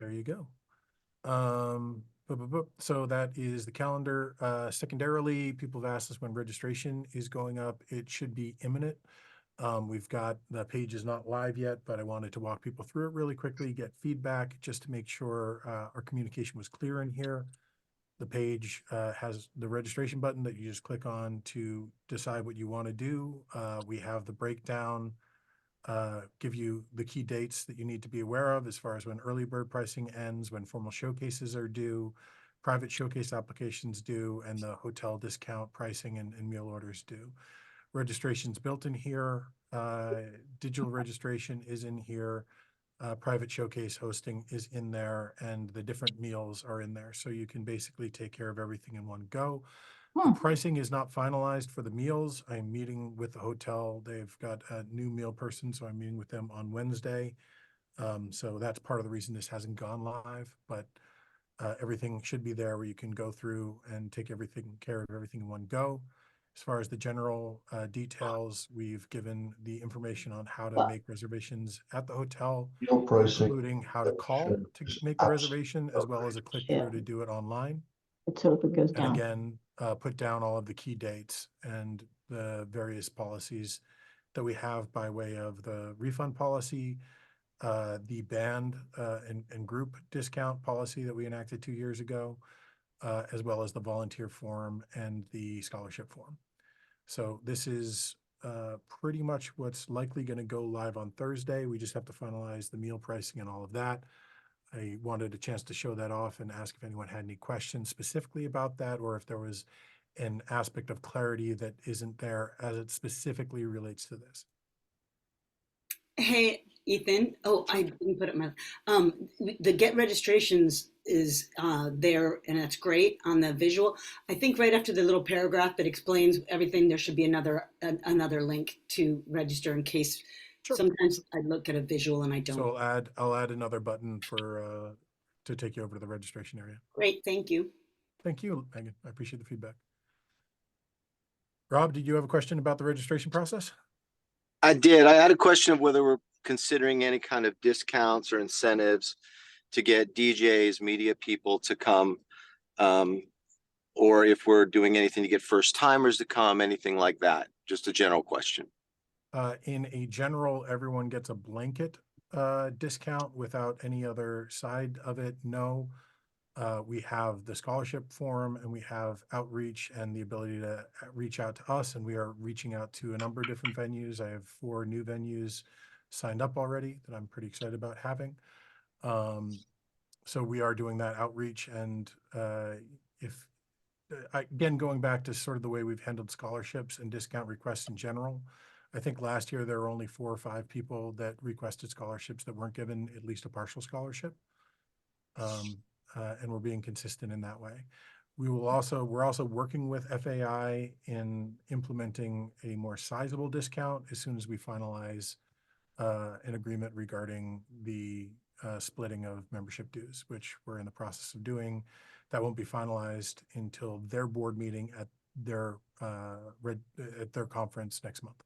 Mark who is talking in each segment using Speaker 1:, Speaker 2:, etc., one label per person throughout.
Speaker 1: There you go. So that is the calendar. Secondarily, people have asked us when registration is going up. It should be imminent. We've got, the page is not live yet, but I wanted to walk people through it really quickly, get feedback, just to make sure our communication was clear in here. The page has the registration button that you just click on to decide what you want to do. We have the breakdown, give you the key dates that you need to be aware of as far as when early bird pricing ends, when formal showcases are due, private showcase applications due, and the hotel discount pricing and meal orders due. Registration's built in here. Digital registration is in here. Private showcase hosting is in there, and the different meals are in there. So you can basically take care of everything in one go. The pricing is not finalized for the meals. I'm meeting with the hotel. They've got a new meal person, so I'm meeting with them on Wednesday. So that's part of the reason this hasn't gone live, but everything should be there where you can go through and take care of everything in one go. As far as the general details, we've given the information on how to make reservations at the hotel,
Speaker 2: Meal pricing.
Speaker 1: including how to call to make the reservation, as well as a click through to do it online.
Speaker 3: Let's hope it goes
Speaker 1: And
Speaker 3: down.
Speaker 1: again, put down all of the key dates and the various policies that we have by way of the refund policy, the band and group discount policy that we enacted 2 years ago, as well as the volunteer form and the scholarship form. So this is pretty much what's likely going to go live on Thursday. We just have to finalize the meal pricing and all of that. I wanted a chance to show that off and ask if anyone had any questions specifically about that, or if there was an aspect of clarity that isn't there as it specifically relates to this.
Speaker 4: Hey, Ethan. Oh, I didn't put it in my, the get registrations is there, and that's great on the visual. I think right after the little paragraph that explains everything, there should be another link to register in case.
Speaker 1: Sure.
Speaker 4: Sometimes I look at a visual and I don't.
Speaker 1: So I'll add another button for to take you over to the registration area.
Speaker 4: Great, thank you.
Speaker 1: Thank you, Megan. I appreciate the feedback. Rob, did you have a question about the registration process?
Speaker 5: I did. I had a question of whether we're considering any kind of discounts or incentives to get DJs, media people to come, or if we're doing anything to get first timers to come, anything like that. Just a general question.
Speaker 1: In a general, everyone gets a blanket discount without any other side of it. No, we have the scholarship form, and we have outreach and the ability to reach out to us, and we are reaching out to a number of different venues. I have 4 new venues signed up already that I'm pretty excited about having. So we are doing that outreach, and again, going back to sort of the way we've handled scholarships and discount requests in general, I think last year there were only 4 or 5 people that requested scholarships that weren't given at least a partial scholarship. And we're being consistent in that way. We're also working with FAI in implementing a more sizable discount as soon as we finalize an agreement regarding the splitting of membership dues, which we're in the process of doing. That won't be finalized until their board meeting at their conference next month.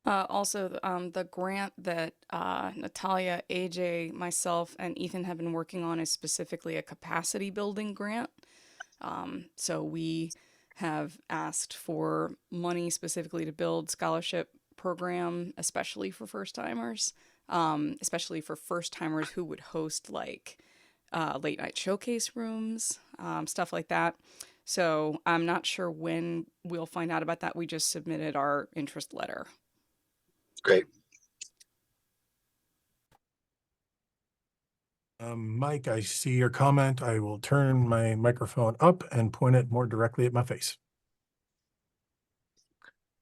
Speaker 6: Also, the grant that Natalia, AJ, myself, and Ethan have been working on is specifically a capacity building grant. So we have asked for money specifically to build scholarship program, especially for first timers, who would host like late night showcase rooms, stuff like that. So I'm not sure when we'll find out about that. We just submitted our interest letter.
Speaker 5: Great.
Speaker 1: Mike, I see your comment. I will turn my microphone up and point it more directly at my face.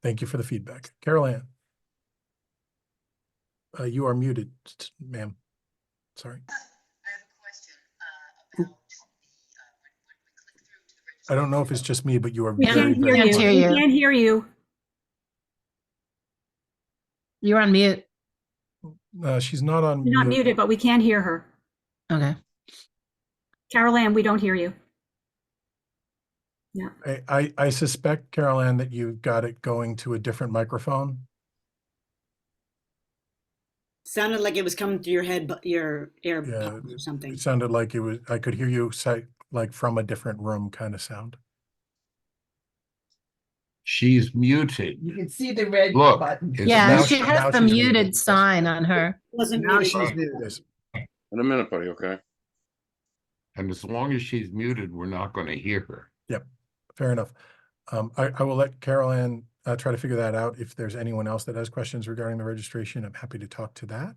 Speaker 1: Thank you for the feedback. Carol Ann. You are muted, ma'am. Sorry.
Speaker 7: I have a question about when we click through to the
Speaker 1: I don't know if it's just me, but you are
Speaker 3: We
Speaker 1: very,
Speaker 3: can't
Speaker 1: very
Speaker 3: hear
Speaker 1: quiet.
Speaker 3: you.
Speaker 8: We can't hear you.
Speaker 3: You're on mute.
Speaker 1: She's not on
Speaker 8: You're not
Speaker 1: mute.
Speaker 8: muted, but we can't hear her.
Speaker 3: Okay.
Speaker 8: Carol Ann, we don't hear you. Yeah.
Speaker 1: I suspect, Carol Ann, that you've got it going to a different microphone.
Speaker 4: Sounded like it was coming through your head, but your ear
Speaker 1: Yeah,
Speaker 4: or something.
Speaker 1: it sounded like I could hear you say, like from a different room kind of sound.
Speaker 2: She's muted.
Speaker 9: You can see the red
Speaker 2: Look,
Speaker 9: button.
Speaker 2: it's
Speaker 3: Yeah,
Speaker 1: now
Speaker 3: she
Speaker 1: now
Speaker 3: has the
Speaker 1: she's muted,
Speaker 3: muted
Speaker 1: yes.
Speaker 3: sign on her.
Speaker 4: Wasn't
Speaker 1: Now
Speaker 4: muted.
Speaker 1: she's muted. Yes.
Speaker 10: In a minute, buddy, okay?
Speaker 2: And as long as she's muted, we're not going to hear her.
Speaker 1: Yep, fair enough. I will let Carol Ann try to figure that out. If there's anyone else that has questions regarding the registration, I'm happy to talk to that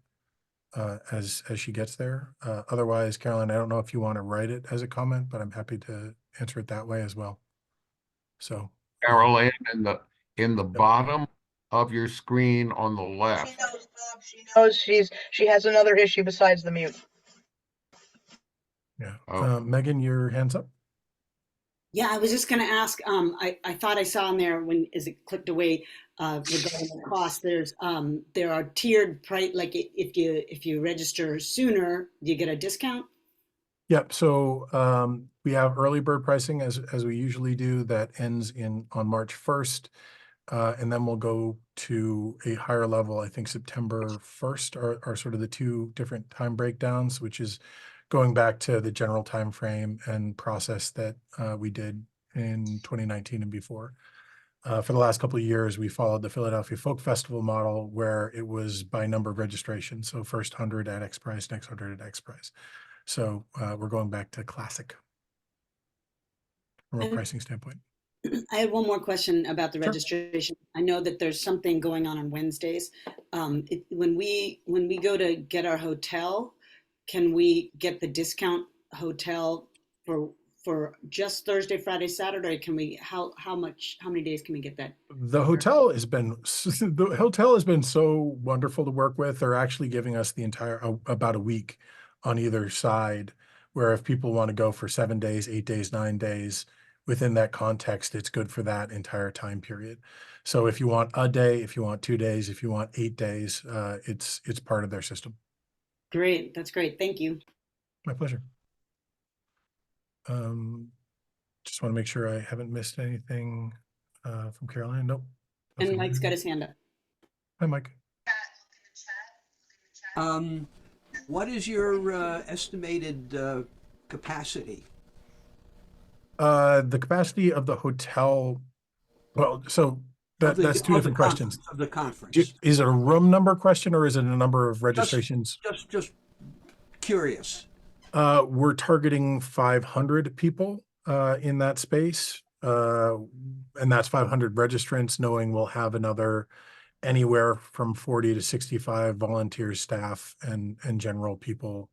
Speaker 1: as she gets there. Otherwise, Carolyn, I don't know if you want to write it as a comment, but I'm happy to answer it that way as well. So,
Speaker 2: Carol Ann, in the bottom of your screen on the
Speaker 7: She
Speaker 2: left.
Speaker 7: knows, Bob, she knows she has another issue besides the mute.
Speaker 1: yeah.
Speaker 2: Oh.
Speaker 1: Megan, your hand's up.
Speaker 4: Yeah, I was just going to ask. I thought I saw in there when as it clicked away regarding the cost. There are tiered price. Like if you register sooner, you get a discount.
Speaker 1: Yep. So we have early bird pricing as we usually do. That ends on March 1st. And then we'll go to a higher level. I think September 1st are sort of the two different time breakdowns, which is going back to the general time frame and process that we did in 2019 and before. For the last couple of years, we followed the Philadelphia Folk Festival model where it was by number of registrations. So first 100 at X price, next 100 at X price. So we're going back to classic from a pricing standpoint.
Speaker 4: I had one more question about the
Speaker 1: Sure.
Speaker 4: registration. I know that there's something going on Wednesdays. When we go to get our hotel, can we get the discount hotel for just Thursday, Friday, Saturday? Can we how many days can we get that?
Speaker 1: The hotel has been so wonderful to work with. They're actually giving us the entire about a week on either side, where if people want to go for 7 days, 8 days, 9 days, within that context, it's good for that entire time period. So if you want a day, if you want 2 days, if you want 8 days, it's part of their system.
Speaker 4: Great, that's great. Thank you.
Speaker 1: My pleasure. Just want to make sure I haven't missed anything from Caroline. Nope.
Speaker 4: And
Speaker 1: Nothing
Speaker 4: Mike's
Speaker 1: there.
Speaker 4: got his hand up.
Speaker 1: Hi, Mike.
Speaker 9: What is your estimated capacity?
Speaker 1: The capacity of the hotel. Well, so that's two different questions.
Speaker 9: Of the conference.
Speaker 1: Is it a room number question or is it a number of registrations?
Speaker 9: Just curious.
Speaker 1: We're targeting 500 people in that space. And that's 500 registrants, knowing we'll have another anywhere from 40 to 65 volunteer staff and general people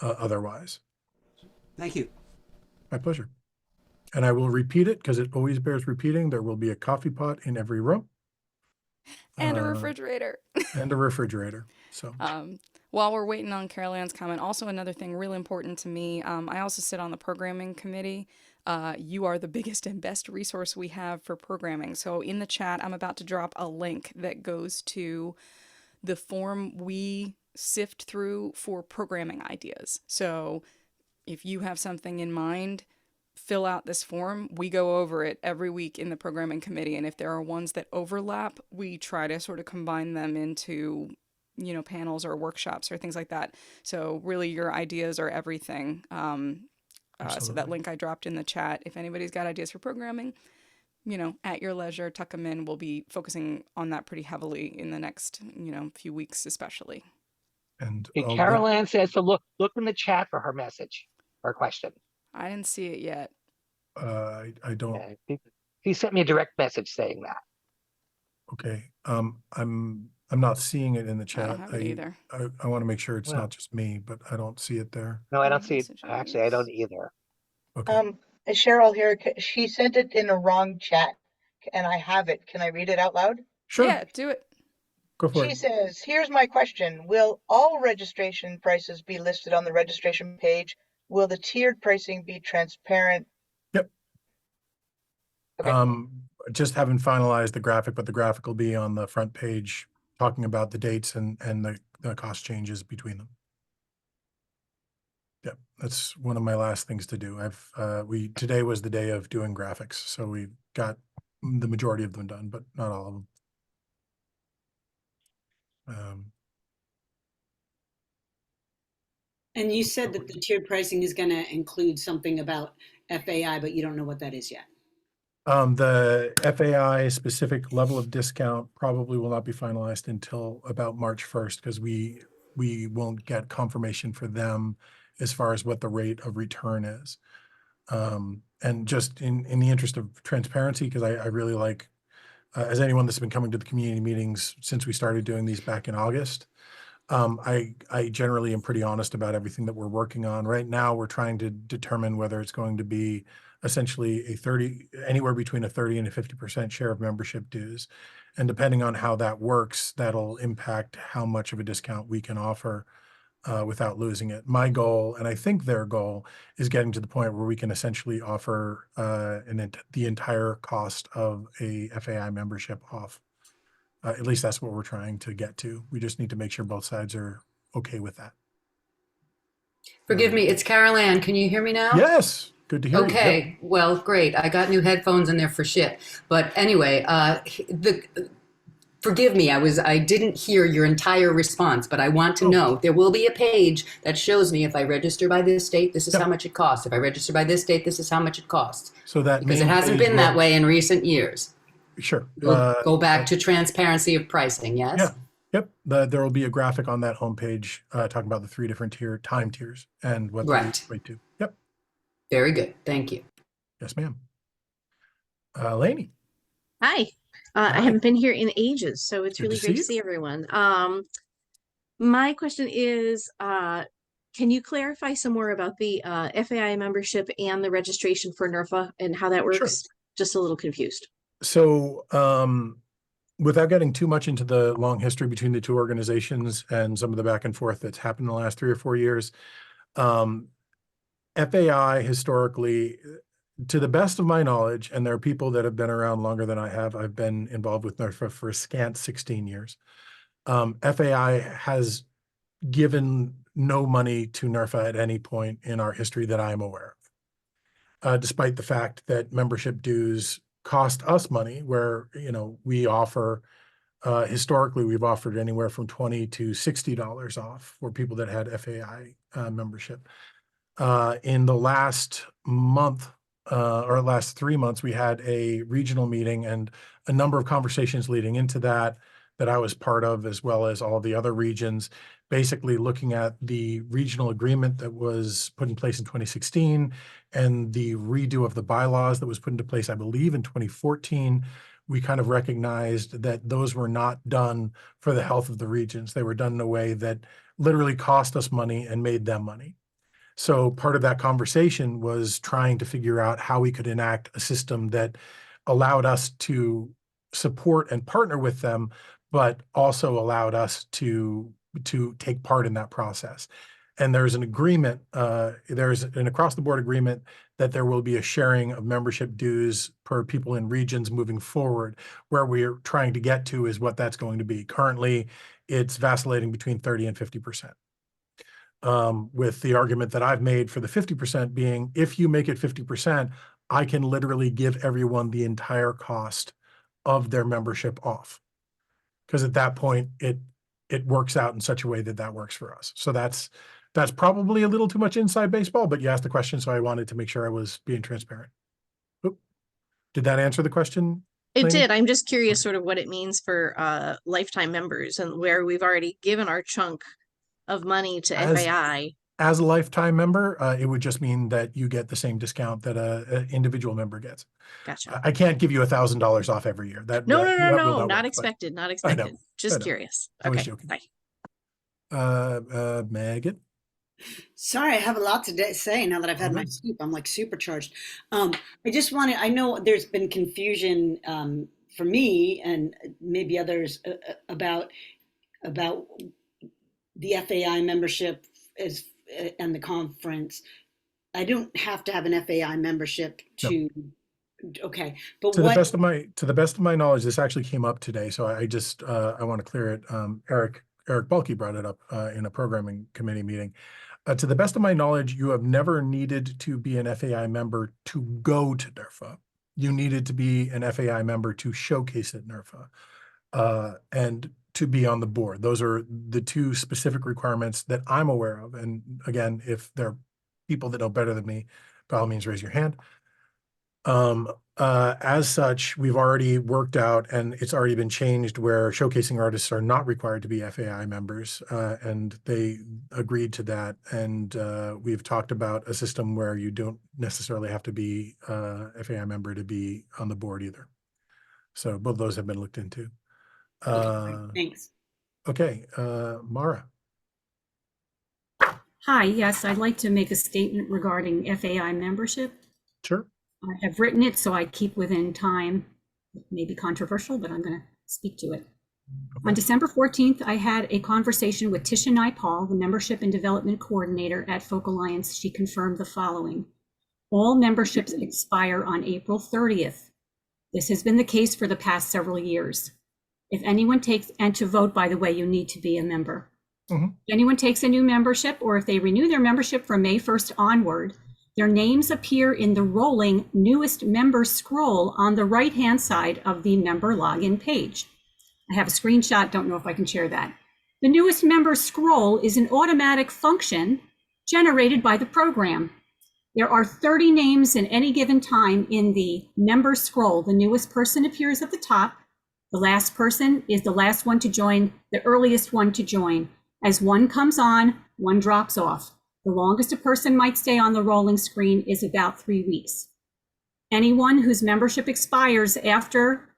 Speaker 1: otherwise.
Speaker 9: Thank you.
Speaker 1: My pleasure. And I will repeat it because it always bears repeating. There will be a coffee pot in every room.
Speaker 6: And a refrigerator.
Speaker 1: And a refrigerator. So
Speaker 6: while we're waiting on Carol Ann's comment, also another thing really important to me, I also sit on the programming committee. You are the biggest and best resource we have for programming. So in the chat, I'm about to drop a link that goes to the form we sift through for programming ideas. So if you have something in mind, fill out this form. We go over it every week in the programming committee. And if there are ones that overlap, we try to sort of combine them into, panels or workshops or things like that. So really your ideas are everything. So that link I dropped in the chat, if anybody's got ideas for programming, at your leisure, tuck them in. We'll be focusing on that pretty heavily in the next, few weeks, especially.
Speaker 1: and
Speaker 11: Okay, Carol Ann says to look in the chat for her message or question.
Speaker 6: I didn't see it yet.
Speaker 1: I don't.
Speaker 11: Yeah, he sent me a direct message saying that.
Speaker 1: Okay. I'm not seeing it in the
Speaker 6: I
Speaker 1: chat.
Speaker 6: don't have it either.
Speaker 1: I want to make sure it's
Speaker 11: Well.
Speaker 1: not just me, but I don't see it there.
Speaker 11: No, I don't see it.
Speaker 6: Messages.
Speaker 11: Actually, I don't either.
Speaker 1: Okay.
Speaker 7: Cheryl here, she sent it in a wrong chat and I have it. Can I read it out loud?
Speaker 1: Sure.
Speaker 6: Yeah, do it.
Speaker 1: Go for
Speaker 7: She
Speaker 1: it.
Speaker 7: says, here's my question. Will all registration prices be listed on the registration page? Will the tiered pricing be transparent?
Speaker 1: Yep.
Speaker 7: Okay.
Speaker 1: Just haven't finalized the graphic, but the graphic will be on the front page talking about the dates and the cost changes between them. Yep, that's one of my last things to do. Today was the day of doing graphics, so we got the majority of them done, but not all of them.
Speaker 4: And you said that the tiered pricing is going to include something about FAI, but you don't know what that is yet.
Speaker 1: The FAI specific level of discount probably will not be finalized until about March 1st, because we won't get confirmation for them as far as what the rate of return is. And just in the interest of transparency, because I really like, as anyone that's been coming to the community meetings since we started doing these back in August, I generally am pretty honest about everything that we're working on. Right now, we're trying to determine whether it's going to be essentially anywhere between a 30 and a 50% share of membership dues. And depending on how that works, that'll impact how much of a discount we can offer without losing it. My goal, and I think their goal, is getting to the point where we can essentially offer the entire cost of a FAI membership off. At least that's what we're trying to get to. We just need to make sure both sides are okay with that.
Speaker 12: Forgive me, it's Carol Ann. Can you hear me now?
Speaker 1: Yes, good to hear you. Yep.
Speaker 12: Okay, well, great. I got new headphones and they're for shit. But anyway, forgive me, I didn't hear your entire response, but I want to know, there will be a page that shows me if I register by this date, this is how much it costs. If I register by this date, this is how much it costs.
Speaker 1: So that
Speaker 12: because it
Speaker 1: main
Speaker 12: hasn't
Speaker 1: page
Speaker 12: been that
Speaker 1: will-
Speaker 12: way in recent years.
Speaker 1: Sure.
Speaker 12: We'll go back to transparency of pricing, yes?
Speaker 1: Yeah. Yep. There will be a graphic on that homepage talking about the 3 different time tiers and what they
Speaker 12: Right.
Speaker 1: equate to. Yep.
Speaker 12: Very good. Thank you.
Speaker 1: Yes, ma'am. Lainey.
Speaker 13: Hi.
Speaker 1: Hi.
Speaker 13: I haven't been here in ages, so it's
Speaker 1: Good
Speaker 13: really
Speaker 1: to
Speaker 13: great
Speaker 1: see
Speaker 13: to
Speaker 1: you.
Speaker 13: see everyone. My question is, can you clarify some more about the FAI membership and the registration for NERFA and how that
Speaker 1: Sure.
Speaker 13: works? Just a little confused.
Speaker 1: So, without getting too much into the long history between the two organizations and some of the back and forth that's happened in the last 3 or 4 years, FAI historically, to the best of my knowledge, and there are people that have been around longer than I have, I've been involved with NERFA for a scant 16 years. FAI has given no money to NERFA at any point in our history that I'm aware of, despite the fact that membership dues cost us money, where, we offer, historically, we've offered anywhere from $20 to $60 off for people that had FAI membership. In the last month, or last 3 months, we had a regional meeting and a number of conversations leading into that I was part of, as well as all the other regions, basically looking at the regional agreement that was put in place in 2016 and the redo of the bylaws that was put into place, I believe, in 2014. We kind of recognized that those were not done for the health of the regions. They were done in a way that literally cost us money and made them money. So part of that conversation was trying to figure out how we could enact a system that allowed us to support and partner with them, but also allowed us to take part in that process. And there's an agreement, there's an across-the-board agreement that there will be a sharing of membership dues per people in regions moving forward. Where we're trying to get to is what that's going to be. Currently, it's vacillating between 30 and 50%. With the argument that I've made for the 50% being, if you make it 50%, I can literally give everyone the entire cost of their membership off. Because at that point, it works out in such a way that works for us. So that's probably a little too much inside baseball, but you asked the question, so I wanted to make sure I was being transparent. Oop. Did that answer the question?
Speaker 13: It
Speaker 1: Lainey?
Speaker 13: did. I'm just curious sort of what it means for lifetime members and where we've already given our chunk of money to FAI.
Speaker 1: As a lifetime member, it would just mean that you get the same discount that an individual member gets.
Speaker 13: Gotcha.
Speaker 1: I can't give you $1,000 off every year. That
Speaker 13: No,
Speaker 1: will
Speaker 13: not
Speaker 1: work, but
Speaker 13: expected. Not
Speaker 1: I know,
Speaker 13: expected. Just
Speaker 1: know.
Speaker 13: curious.
Speaker 1: I was
Speaker 13: Okay.
Speaker 1: joking.
Speaker 13: Bye.
Speaker 1: Megan?
Speaker 4: Sorry, I have a lot to say now that I've had my soup. I'm like supercharged. I know there's been confusion for me and maybe others about the FAI membership and the conference. I don't have to have an FAI membership to. Okay, but
Speaker 1: To the best of my knowledge, this actually came up today, so I just I want to clear it. Eric Balke brought it up in a programming committee meeting. To the best of my knowledge, you have never needed to be an FAI member to go to NERFA. You needed to be an FAI member to showcase at NERFA. And to be on the board. Those are the two specific requirements that I'm aware of. And again, if there are people that know better than me, by all means, raise your hand. As such, we've already worked out, and it's already been changed, where showcasing artists are not required to be FAI members, and they agreed to that. And we've talked about a system where you don't necessarily have to be a FAI member to be on the board either. So both of those have been looked into.
Speaker 4: Thanks.
Speaker 1: Okay, Mara.
Speaker 8: Hi, yes, I'd like to make a statement regarding FAI membership.
Speaker 1: Sure.
Speaker 8: I have written it, so I keep within time. It may be controversial, but I'm going to speak to it. On December 14th, I had a conversation with Tisha Naipaul, the Membership and Development Coordinator at Folk Alliance. She confirmed the following. All memberships expire on April 30th. This has been the case for the past several years. If anyone takes, and to vote, by the way, you need to be a member. If anyone takes a new membership, or if they renew their membership from May 1st onward, their names appear in the rolling newest member scroll on the right-hand side of the member login page. I have a screenshot, don't know if I can share that. The newest member scroll is an automatic function generated by the program. There are 30 names in any given time in the member scroll. The newest person appears at the top. The last person is the last one to join, the earliest one to join. As one comes on, one drops off. The longest a person might stay on the rolling screen is about 3 weeks. Anyone whose membership expires after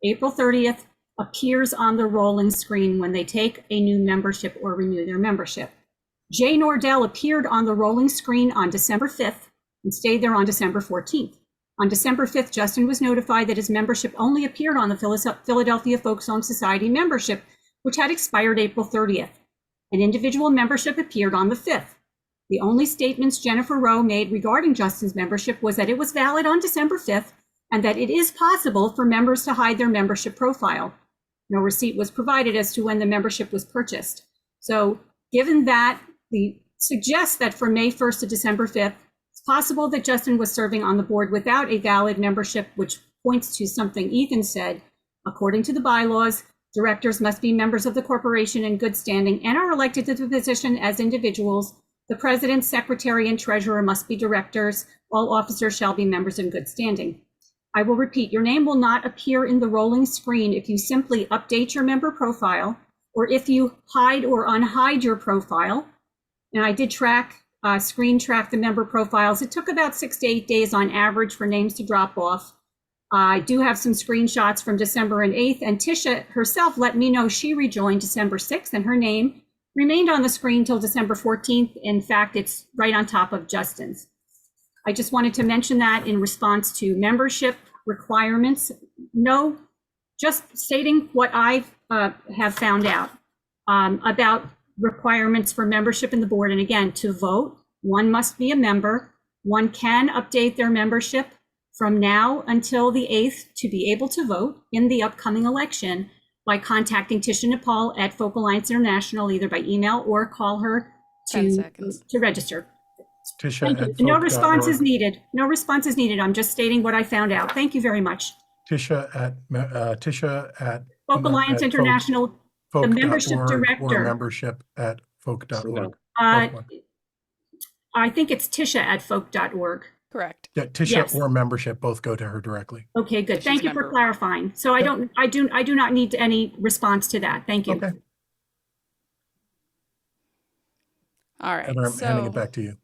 Speaker 8: April 30th appears on the rolling screen when they take a new membership or renew their membership. Jay Nordell appeared on the rolling screen on December 5th and stayed there on December 14th. On December 5th, Justin was notified that his membership only appeared on the Philadelphia Folk Song Society membership, which had expired April 30th. An individual membership appeared on the 5th. The only statements Jennifer Rowe made regarding Justin's membership was that it was valid on December 5th and that it is possible for members to hide their membership profile. No receipt was provided as to when the membership was purchased. So given that, suggests that from May 1st to December 5th, it's possible that Justin was serving on the board without a valid membership, which points to something Ethan said. According to the bylaws, directors must be members of the corporation in good standing and are elected to the position as individuals. The president, secretary, and treasurer must be directors. All officers shall be members in good standing. I will repeat, your name will not appear in the rolling screen if you simply update your member profile or if you hide or unhide your profile. And I did screen track the member profiles. It took about 6 to 8 days on average for names to drop off. I do have some screenshots from December and 8th, and Tisha herself let me know she rejoined December 6th, and her name remained on the screen till December 14th. In fact, it's right on top of Justin's. I just wanted to mention that in response to membership requirements. No, just stating what I have found out about requirements for membership in the board. And again, to vote, one must be a member. One can update their membership from now until the 8th to be able to vote in the upcoming election by contacting Tisha Naipaul at Folk Alliance International, either by email or call her
Speaker 6: 10 seconds.
Speaker 8: to register.
Speaker 1: Tisha
Speaker 8: Thank
Speaker 1: at
Speaker 8: you. No
Speaker 1: folk.org.
Speaker 8: response is needed. No response is needed. I'm just stating what I found out. Thank you very much.
Speaker 1: Tisha at
Speaker 8: Folk Alliance International, the membership
Speaker 1: folk.org
Speaker 8: director.
Speaker 1: or membership at folk.org.
Speaker 8: I think it's Tisha at folk.org.
Speaker 6: Correct.
Speaker 1: Yeah, Tisha
Speaker 8: Yes.
Speaker 1: or membership both go to her directly.
Speaker 8: Okay, good.
Speaker 6: She's
Speaker 8: Thank
Speaker 6: a
Speaker 8: you for
Speaker 6: member.
Speaker 8: clarifying. So I do not need any response to that. Thank you.
Speaker 1: Okay,
Speaker 6: All right.
Speaker 1: Heather, I'm handing
Speaker 6: So,
Speaker 1: it back to you.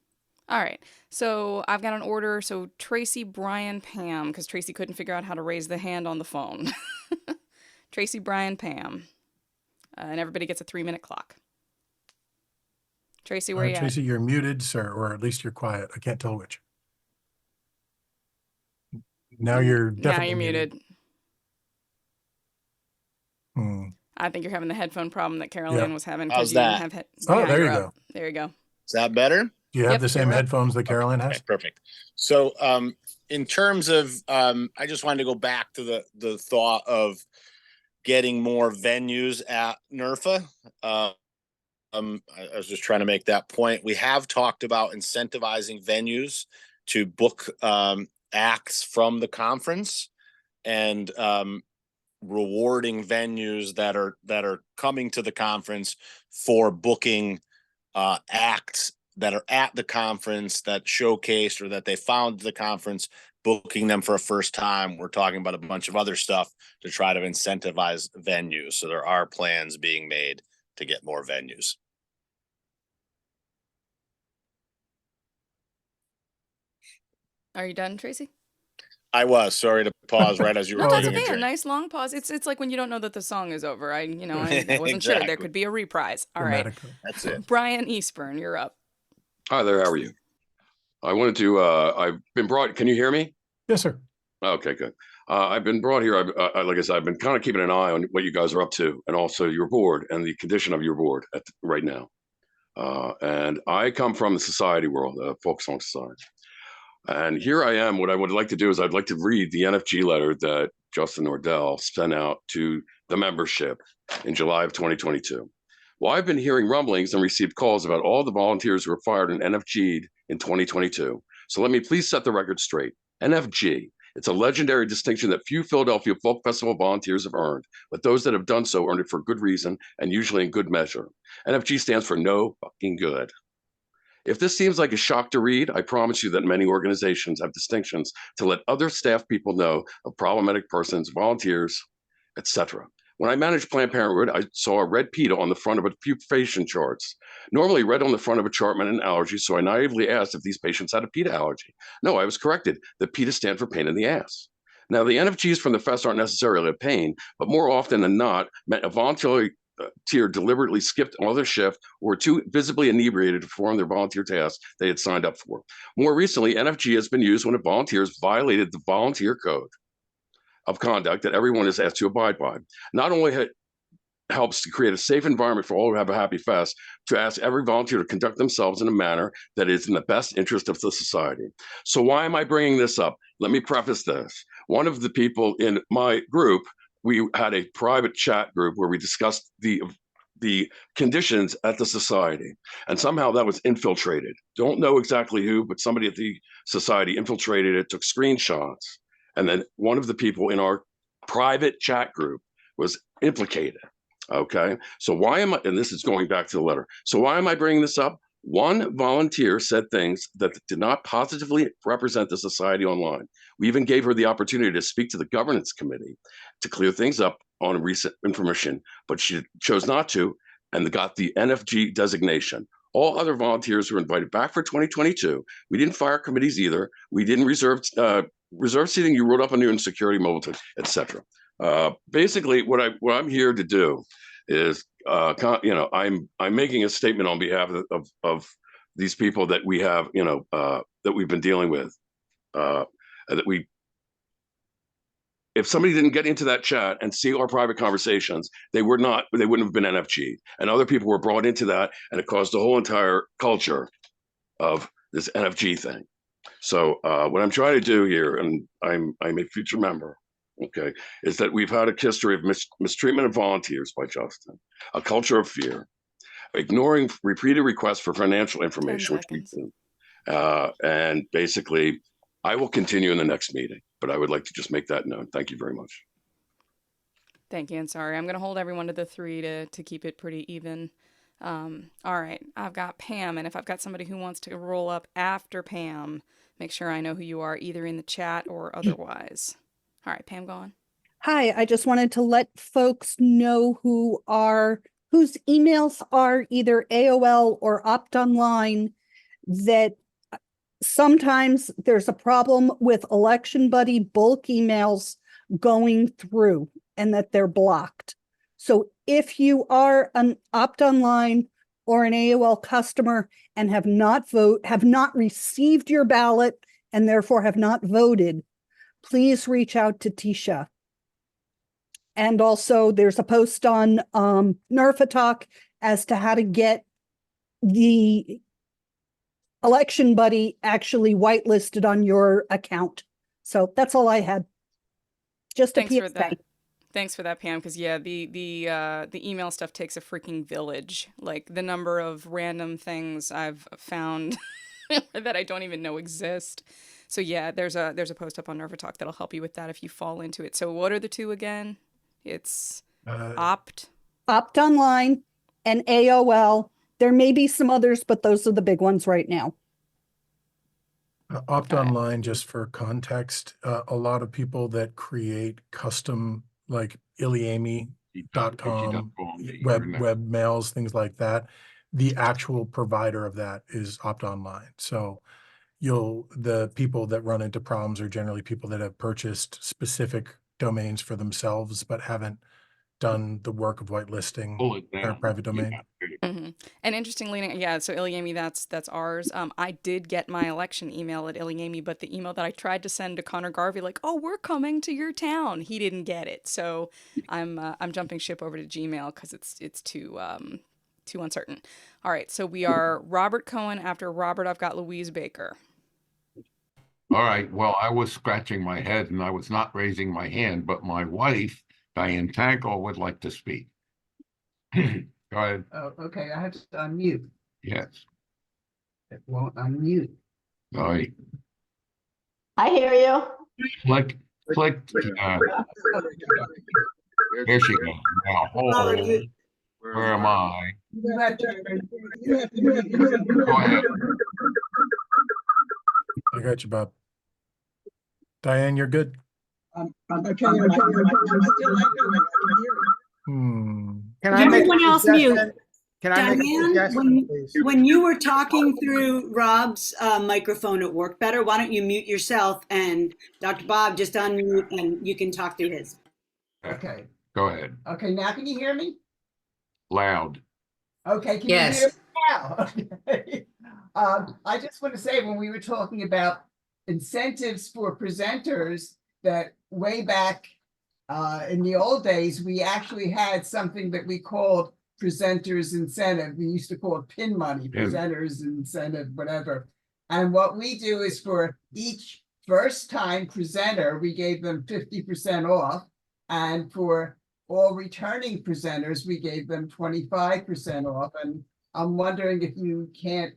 Speaker 6: all right. So I've got an order. So Tracy, Brian, Pam, because Tracy couldn't figure out how to raise the hand on the phone. Tracy, Brian, Pam. And everybody gets a 3-minute clock. Tracy, where you at?
Speaker 1: Tracy, you're muted, sir, or at least you're quiet. I can't tell which. Now you're
Speaker 6: Now
Speaker 1: definitely
Speaker 6: you're muted.
Speaker 1: Hmm.
Speaker 6: I think you're having the headphone problem that Carol Ann was having. 'cause
Speaker 10: How's
Speaker 6: you didn't
Speaker 10: that?
Speaker 6: have head-
Speaker 1: Oh,
Speaker 6: Yeah,
Speaker 1: there you
Speaker 6: you're
Speaker 1: go.
Speaker 6: up. There you go.
Speaker 10: Is that better?
Speaker 1: Do you have
Speaker 6: Yep,
Speaker 1: the same
Speaker 6: you're up.
Speaker 1: headphones that Carolyn has?
Speaker 10: Okay, perfect. So, in terms of, I just wanted to go back to the thought of getting more venues at NERFA. I was just trying to make that point. We have talked about incentivizing venues to book acts from the conference, and rewarding venues that are coming to the conference for booking acts that are at the conference that showcased or that they found at the conference, booking them for a first time. We're talking about a bunch of other stuff to try to incentivize venues. So there are plans being made to get more venues.
Speaker 6: Are you done, Tracy?
Speaker 10: I was sorry to pause right as you were
Speaker 6: No, that's
Speaker 10: taking a
Speaker 6: okay. A
Speaker 10: drink.
Speaker 6: nice long pause. It's like when you don't know that the song is over. I wasn't sure. There
Speaker 10: Exactly.
Speaker 6: could be a reprise. All right.
Speaker 1: Dramatically.
Speaker 10: That's it.
Speaker 6: Brian Eastburn, you're up.
Speaker 14: Hi there, how are you? I wanted to, I've been brought, can you hear me?
Speaker 1: Yes, sir.
Speaker 14: Okay, good. I've been brought here, like I said, I've been kind of keeping an eye on what you guys are up to and also your board and the condition of your board right now. And I come from the society world, the folk song society. And here I am, what I would like to do is I'd like to read the NFG letter that Justin Nordell sent out to the membership in July of 2022. Well, I've been hearing rumblings and received calls about all the volunteers who were fired and NFG'd in 2022. So let me please set the record straight. NFG, it's a legendary distinction that few Philadelphia Folk Festival volunteers have earned, but those that have done so earned it for good reason and usually in good measure. NFG stands for no fucking good. If this seems like a shock to read, I promise you that many organizations have distinctions to let other staff people know of problematic persons, volunteers, etc. When I managed Planned Parenthood, I saw a red PETA on the front of a few patient charts. Normally, red on the front of a chart meant an allergy, so I naively asked if these patients had a PETA allergy. No, I was corrected. The PETA stand for pain in the ass. Now, the NFGs from the fest aren't necessarily a pain, but more often than not, meant a voluntarily deliberately skipped another shift or were too visibly inebriated to perform their volunteer tasks they had signed up for. More recently, NFG has been used when volunteers violated the volunteer code of conduct that everyone is asked to abide by. Not only helps to create a safe environment for all who have a happy fest, to ask every volunteer to conduct themselves in a manner that is in the best interest of the society. So why am I bringing this up? Let me preface this. One of the people in my group, we had a private chat group where we discussed the conditions at the society, and somehow that was infiltrated. Don't know exactly who, but somebody at the society infiltrated it, took screenshots, and then one of the people in our private chat group was implicated. Okay, so why am I, and this is going back to the letter. So why am I bringing this up? One volunteer said things that did not positively represent the society online. We even gave her the opportunity to speak to the governance committee to clear things up on recent information, but she chose not to and got the NFG designation. All other volunteers were invited back for 2022. We didn't fire committees either. We didn't reserve seating. You wrote up on your insecurity, mobile, etc. Basically, what I'm here to do is, I'm making a statement on behalf of these people that we have, that we've been dealing with, if somebody didn't get into that chat and see our private conversations, they wouldn't have been NFG, and other people were brought into that, and it caused the whole entire culture of this NFG thing. So what I'm trying to do here, and I'm a future member, okay, is that we've had a history of mistreatment of volunteers by Justin, a culture of fear, ignoring repeated requests for financial information, which we do. And basically, I will continue in the next meeting, but I would like to just make that known. Thank you very much.
Speaker 6: Thank you, and sorry. I'm going to hold everyone to the 3 to keep it pretty even. All right, I've got Pam, and if I've got somebody who wants to roll up after Pam, make sure I know who you are, either in the chat or otherwise. All right, Pam, go on.
Speaker 15: Hi, I just wanted to let folks know whose emails are either AOL or Opt Online, that sometimes there's a problem with Election Buddy bulk emails going through and that they're blocked. So if you are an Opt Online or an AOL customer and have not received your ballot and therefore have not voted, please reach out to Tisha. And also there's a post on NERFA Talk as to how to get the Election Buddy actually whitelisted on your account. So that's all I had. Just a PSA.
Speaker 6: Thanks for that, Pam, because yeah, the email stuff takes a freaking village. Like the number of random things I've found that I don't even know exist. So yeah, there's a post up on NERFA Talk that'll help you with that if you fall into it. So what are the 2 again? It's
Speaker 1: Uh,
Speaker 6: Opt.
Speaker 15: Opt Online and AOL. There may be some others, but those are the big ones right now.
Speaker 1: Opt
Speaker 6: Okay.
Speaker 1: Online, just for context, a lot of people that create custom like iliami.com web mails, things like that. The actual provider of that is Opt Online. So the people that run into problems are generally people that have purchased specific domains for themselves, but haven't done the work of whitelisting
Speaker 2: Pull it
Speaker 1: their
Speaker 2: down.
Speaker 1: private domain.
Speaker 6: And interestingly, yeah, so Iliami, that's ours. I did get my election email at Iliami, but the email that I tried to send to Connor Garvey, like, oh, we're coming to your town, he didn't get it. So I'm jumping ship over to Gmail because it's too uncertain. All right, so we are Robert Cohen. After Robert, I've got Louise Baker.
Speaker 2: All right, well, I was scratching my head and I was not raising my hand, but my wife, Diane Tanko, would like to speak. Go ahead.
Speaker 16: Oh, okay, I have to unmute.
Speaker 2: Yes.
Speaker 16: It won't unmute.
Speaker 2: All right.
Speaker 3: I hear you.
Speaker 2: Click. There she goes. Now, hold. Where am I?
Speaker 16: You have to-
Speaker 2: Go ahead.
Speaker 1: I got you, Bob. Diane, you're good.
Speaker 16: I'm okay. I'm still echoing. I can hear it.
Speaker 17: Can I make a
Speaker 4: Everyone else
Speaker 17: suggestion?
Speaker 4: mute.
Speaker 17: Can I make a
Speaker 4: Diane,
Speaker 17: suggestion, please?
Speaker 4: when you were talking through Rob's microphone, it worked better. Why don't you mute yourself and Dr. Bob just unmute and you can talk through his.
Speaker 16: Okay.
Speaker 2: Go ahead.
Speaker 16: Okay, now can you hear me?
Speaker 2: Loud.
Speaker 16: Okay, can
Speaker 12: Yes.
Speaker 16: you hear me now? Okay. I just want to say, when we were talking about incentives for presenters, that way back in the old days, we actually had something that we called presenters incentive. We used to call it pin money,
Speaker 2: Pin.
Speaker 16: presenters incentive, whatever. And what we do is for each first time presenter, we gave them 50% off. And for all returning presenters, we gave them 25% off. And I'm wondering if you can't,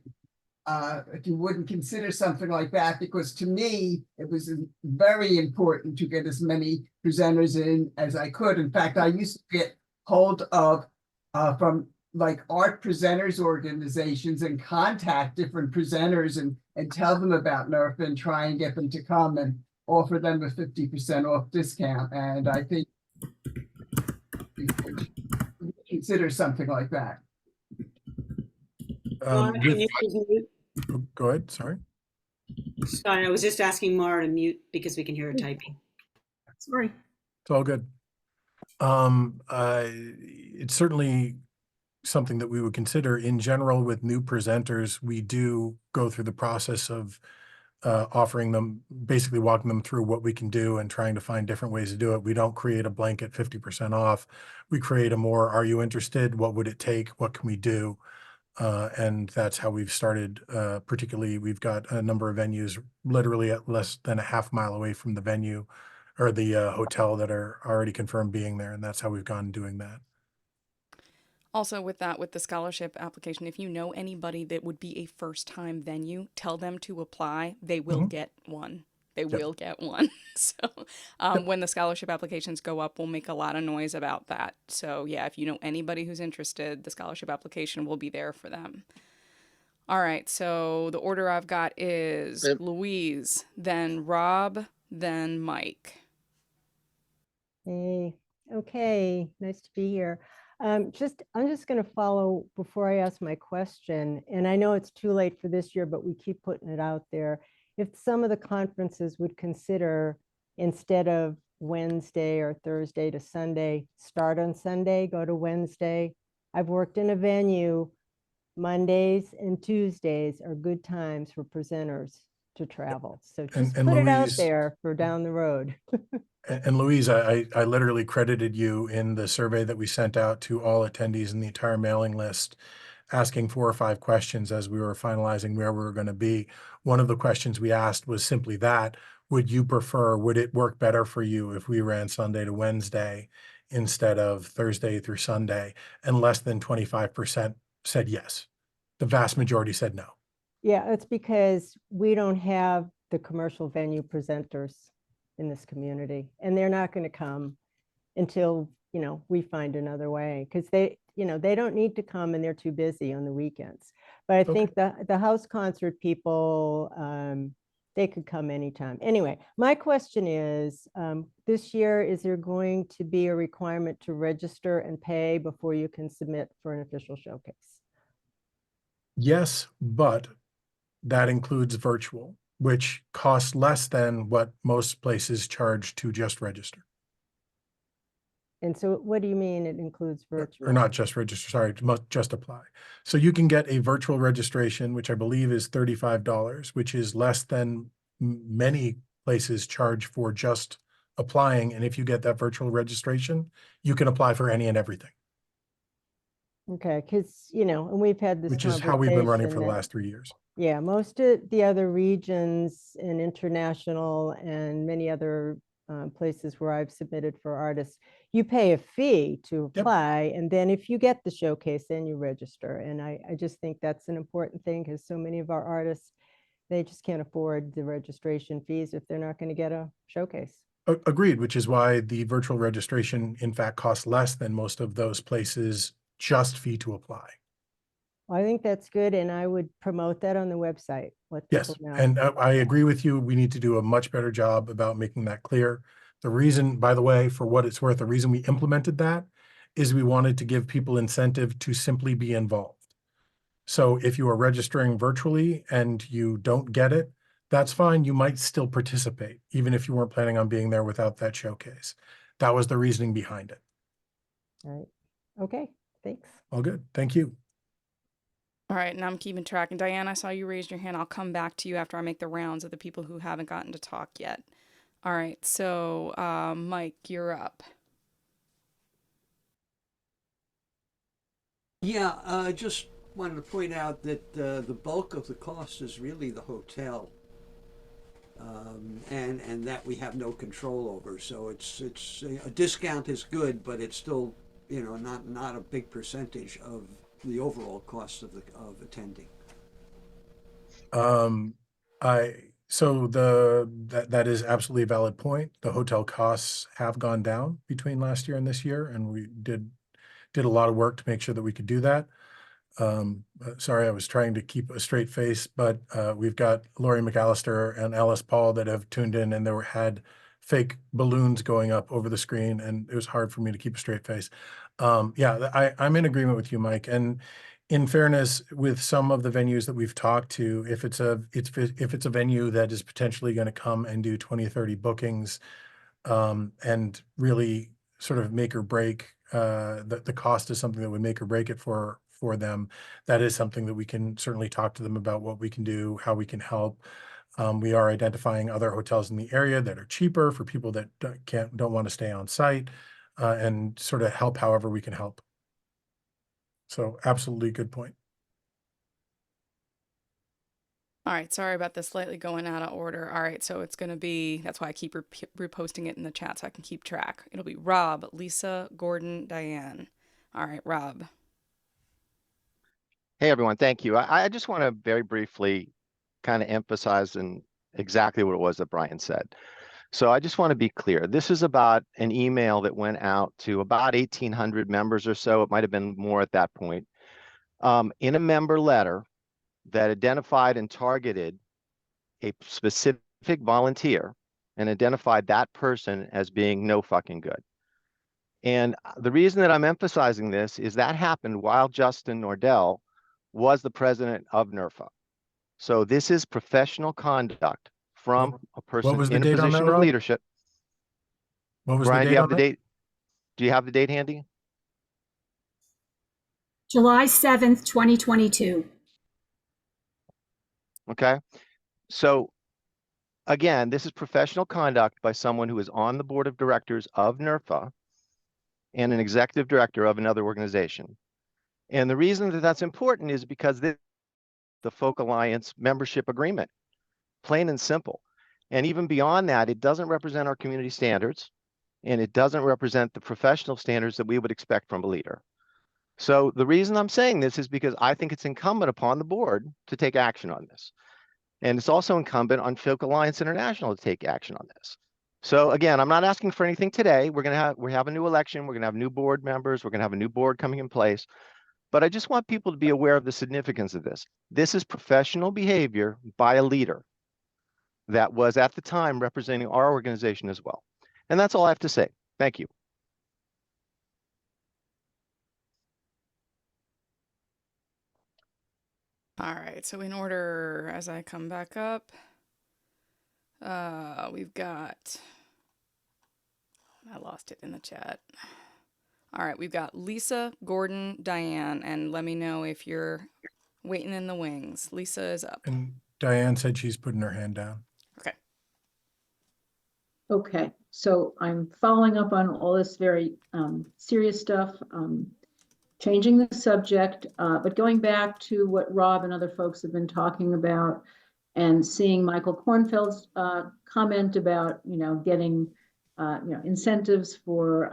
Speaker 16: if you wouldn't consider something like that, because to me, it was very important to get as many presenters in as I could. In fact, I used to get hold of from like art presenters organizations and contact different presenters and tell them about NERFA and try and get them to come and offer them a 50% off discount. And I think we should consider something like that.
Speaker 4: Mara, can you please mute?
Speaker 1: Go ahead, sorry.
Speaker 4: Sorry, I was just asking Mara to mute because we can hear her typing.
Speaker 8: Sorry.
Speaker 1: It's all good. It's certainly something that we would consider. In general, with new presenters, we do go through the process of offering them, basically walking them through what we can do and trying to find different ways to do it. We don't create a blanket 50% off. We create a more, are you interested? What would it take? What can we do? And that's how we've started. Particularly, we've got a number of venues literally at less than a half mile away from the venue or the hotel that are already confirmed being there. And that's how we've gone doing that.
Speaker 6: Also with that, with the scholarship application, if you know anybody that would be a first-time venue, tell them to apply. They will get one. They will get one. So when the scholarship applications go up, we'll make a lot of noise about that. So yeah, if you know anybody who's interested, the scholarship application will be there for them. All right, so the order I've got is Louise, then Rob, then Mike.
Speaker 18: Hey, okay, nice to be here. I'm just going to follow before I ask my question, and I know it's too late for this year, but we keep putting it out there. If some of the conferences would consider, instead of Wednesday or Thursday to Sunday, start on Sunday, go to Wednesday. I've worked in a venue. Mondays and Tuesdays are good times for presenters to travel. So just
Speaker 1: And
Speaker 18: put it out
Speaker 1: Louise-
Speaker 18: there for down the road.
Speaker 1: And Louise, I literally credited you in the survey that we sent out to all attendees in the entire mailing list, asking 4 or 5 questions as we were finalizing where we were going to be. One of the questions we asked was simply that: would it work better for you if we ran Sunday to Wednesday instead of Thursday through Sunday? And less than 25% said yes. The vast majority said no.
Speaker 18: Yeah, it's because we don't have the commercial venue presenters in this community, and they're not going to come until we find another way, because they don't need to come and they're too busy on the weekends. But I think the house concert people, they could come anytime. Anyway, my question is, this year, is there going to be a requirement to register and pay before you can submit for an official showcase?
Speaker 1: Yes, but that includes virtual, which costs less than what most places charge to just register.
Speaker 18: And so what do you mean it includes virtual?
Speaker 1: Or not just register, sorry, just apply. So you can get a virtual registration, which I believe is $35, which is less than many places charge for just applying. And if you get that virtual registration, you can apply for any and everything.
Speaker 18: Okay, because, and we've had this
Speaker 1: Which is how we've been running for the
Speaker 18: conversation that-
Speaker 1: last 3 years.
Speaker 18: Yeah, most of the other regions and international and many other places where I've submitted for artists, you pay a fee to apply. And then if you get the showcase, then you register. And I just think that's an important thing, because so many of our artists, they just can't afford the registration fees if they're not going to get a showcase.
Speaker 1: Agreed, which is why the virtual registration, in fact, costs less than most of those places, just fee to apply.
Speaker 18: I think that's good, and I would promote that on the website. Let
Speaker 1: Yes,
Speaker 18: people know.
Speaker 1: and I agree with you. We need to do a much better job about making that clear. The reason, by the way, for what it's worth, the reason we implemented that is we wanted to give people incentive to simply be involved. So if you are registering virtually and you don't get it, that's fine. You might still participate, even if you weren't planning on being there without that showcase. That was the reasoning behind it.
Speaker 18: All right. Okay, thanks.
Speaker 1: All good. Thank you.
Speaker 6: All right, and I'm keeping track. And Diane, I saw you raise your hand. I'll come back to you after I make the rounds of the people who haven't gotten to talk yet. All right, so Mike, you're up.
Speaker 9: Yeah, just wanted to point out that the bulk of the cost is really the hotel, and that we have no control over. So it's a discount is good, but it's still not a big percentage of the overall cost of attending.
Speaker 1: So that is absolutely a valid point. The hotel costs have gone down between last year and this year, and we did a lot of work to make sure that we could do that. Sorry, I was trying to keep a straight face, but we've got Lori McAllister and Alice Paul that have tuned in, and had fake balloons going up over the screen, and it was hard for me to keep a straight face. Yeah, I'm in agreement with you, Mike. And in fairness, with some of the venues that we've talked to, if it's a venue that is potentially going to come and do 20 or 30 bookings, and really sort of make or break, the cost is something that would make or break it for them, that is something that we can certainly talk to them about what we can do, how we can help. We are identifying other hotels in the area that are cheaper for people that don't want to stay on site, and sort of help however we can help. So absolutely good point.
Speaker 6: All right, sorry about this slightly going out of order. All right, so it's going to be, that's why I keep reposting it in the chat so I can keep track. It'll be Rob, Lisa, Gordon, Diane. All right, Rob.
Speaker 19: Hey, everyone. Thank you. I just want to very briefly kind of emphasize exactly what it was that Brian said. So I just want to be clear. This is about an email that went out to about 1,800 members or so. It might have been more at that point, in a member letter that identified and targeted a specific volunteer and identified that person as being no fucking good. And the reason that I'm emphasizing this is that happened while Justin Nordell was the president of NERFA. So this is professional conduct from a person in a position of leadership.
Speaker 1: What was
Speaker 19: Brian,
Speaker 1: the
Speaker 19: do
Speaker 1: date
Speaker 19: you have
Speaker 1: on
Speaker 19: the
Speaker 1: that?
Speaker 19: date? Do you have the date handy?
Speaker 8: July 7th, 2022.
Speaker 19: Okay. So again, this is professional conduct by someone who is on the board of directors of NERFA and an executive director of another organization. And the reason that that's important is because the Folk Alliance membership agreement, plain and simple. And even beyond that, it doesn't represent our community standards, and it doesn't represent the professional standards that we would expect from a leader. So the reason I'm saying this is because I think it's incumbent upon the board to take action on this. And it's also incumbent on Folk Alliance International to take action on this. So again, I'm not asking for anything today. We have a new election. We're gonna have new board members. We're gonna have a new board coming in place. But I just want people to be aware of the significance of this. This is professional behavior by a leader that was at the time representing our organization as well. And that's all I have to say. Thank you.
Speaker 6: All right, so in order, as I come back up, we've got, I lost it in the chat. All right, we've got Lisa, Gordon, Diane, and let me know if you're waiting in the wings. Lisa is up.
Speaker 1: And Diane said she's putting her hand down.
Speaker 6: Okay.
Speaker 20: Okay, so I'm following up on all this very serious stuff, changing the subject, but going back to what Rob and other folks have been talking about and seeing Michael Kornfeld's comment about, getting, incentives for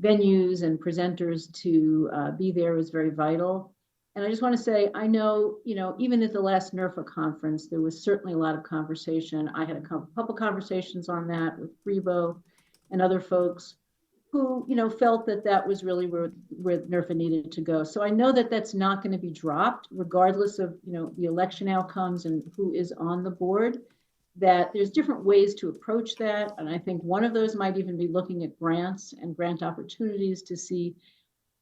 Speaker 20: venues and presenters to be there is very vital. And I just want to say, I know, even at the last NERFA conference, there was certainly a lot of conversation. I had a couple conversations on that with Rebo and other folks who, felt that that was really where NERFA needed to go. So I know that that's not going to be dropped, regardless of, the election outcomes and who is on the board, that there's different ways to approach that. And I think one of those might even be looking at grants and grant opportunities to see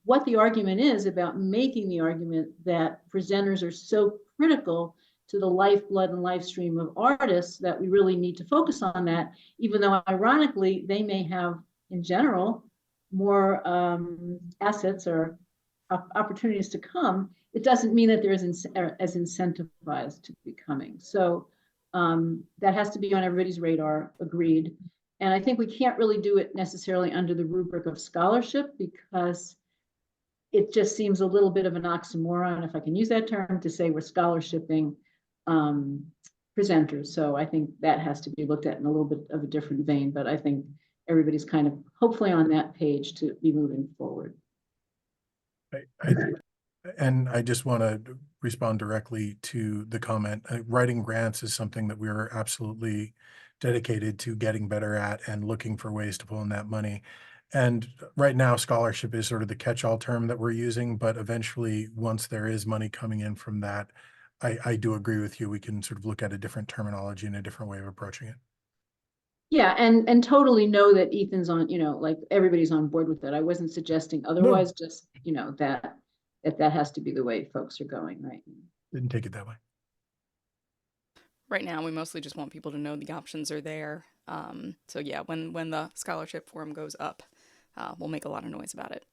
Speaker 20: what the argument is about making the argument that presenters are so critical to the lifeblood and life stream of artists that we really need to focus on that, even though ironically, they may have in general more assets or opportunities to come. It doesn't mean that they're as incentivized to be coming. So that has to be on everybody's radar, agreed. And I think we can't really do it necessarily under the rubric of scholarship, because it just seems a little bit of an oxymoron, if I can use that term, to say we're scholarshiping presenters. So I think that has to be looked at in a little bit of a different vein, but I think everybody's kind of hopefully on that page to be moving forward.
Speaker 1: And I just want to respond directly to the comment. Writing grants is something that we're absolutely dedicated to getting better at and looking for ways to pull in that money. And right now, scholarship is sort of the catch-all term that we're using, but eventually, once there is money coming in from that, I do agree with you. We can sort of look at a different terminology and a different way of approaching it.
Speaker 20: Yeah, and totally know that Ethan's on, like everybody's on board with that. I wasn't suggesting otherwise, just, that has to be the way folks are going, right?
Speaker 1: Didn't take it that way.
Speaker 6: Right now, we mostly just want people to know the options are there. So yeah, when the scholarship form goes up, we'll make a lot of noise about it.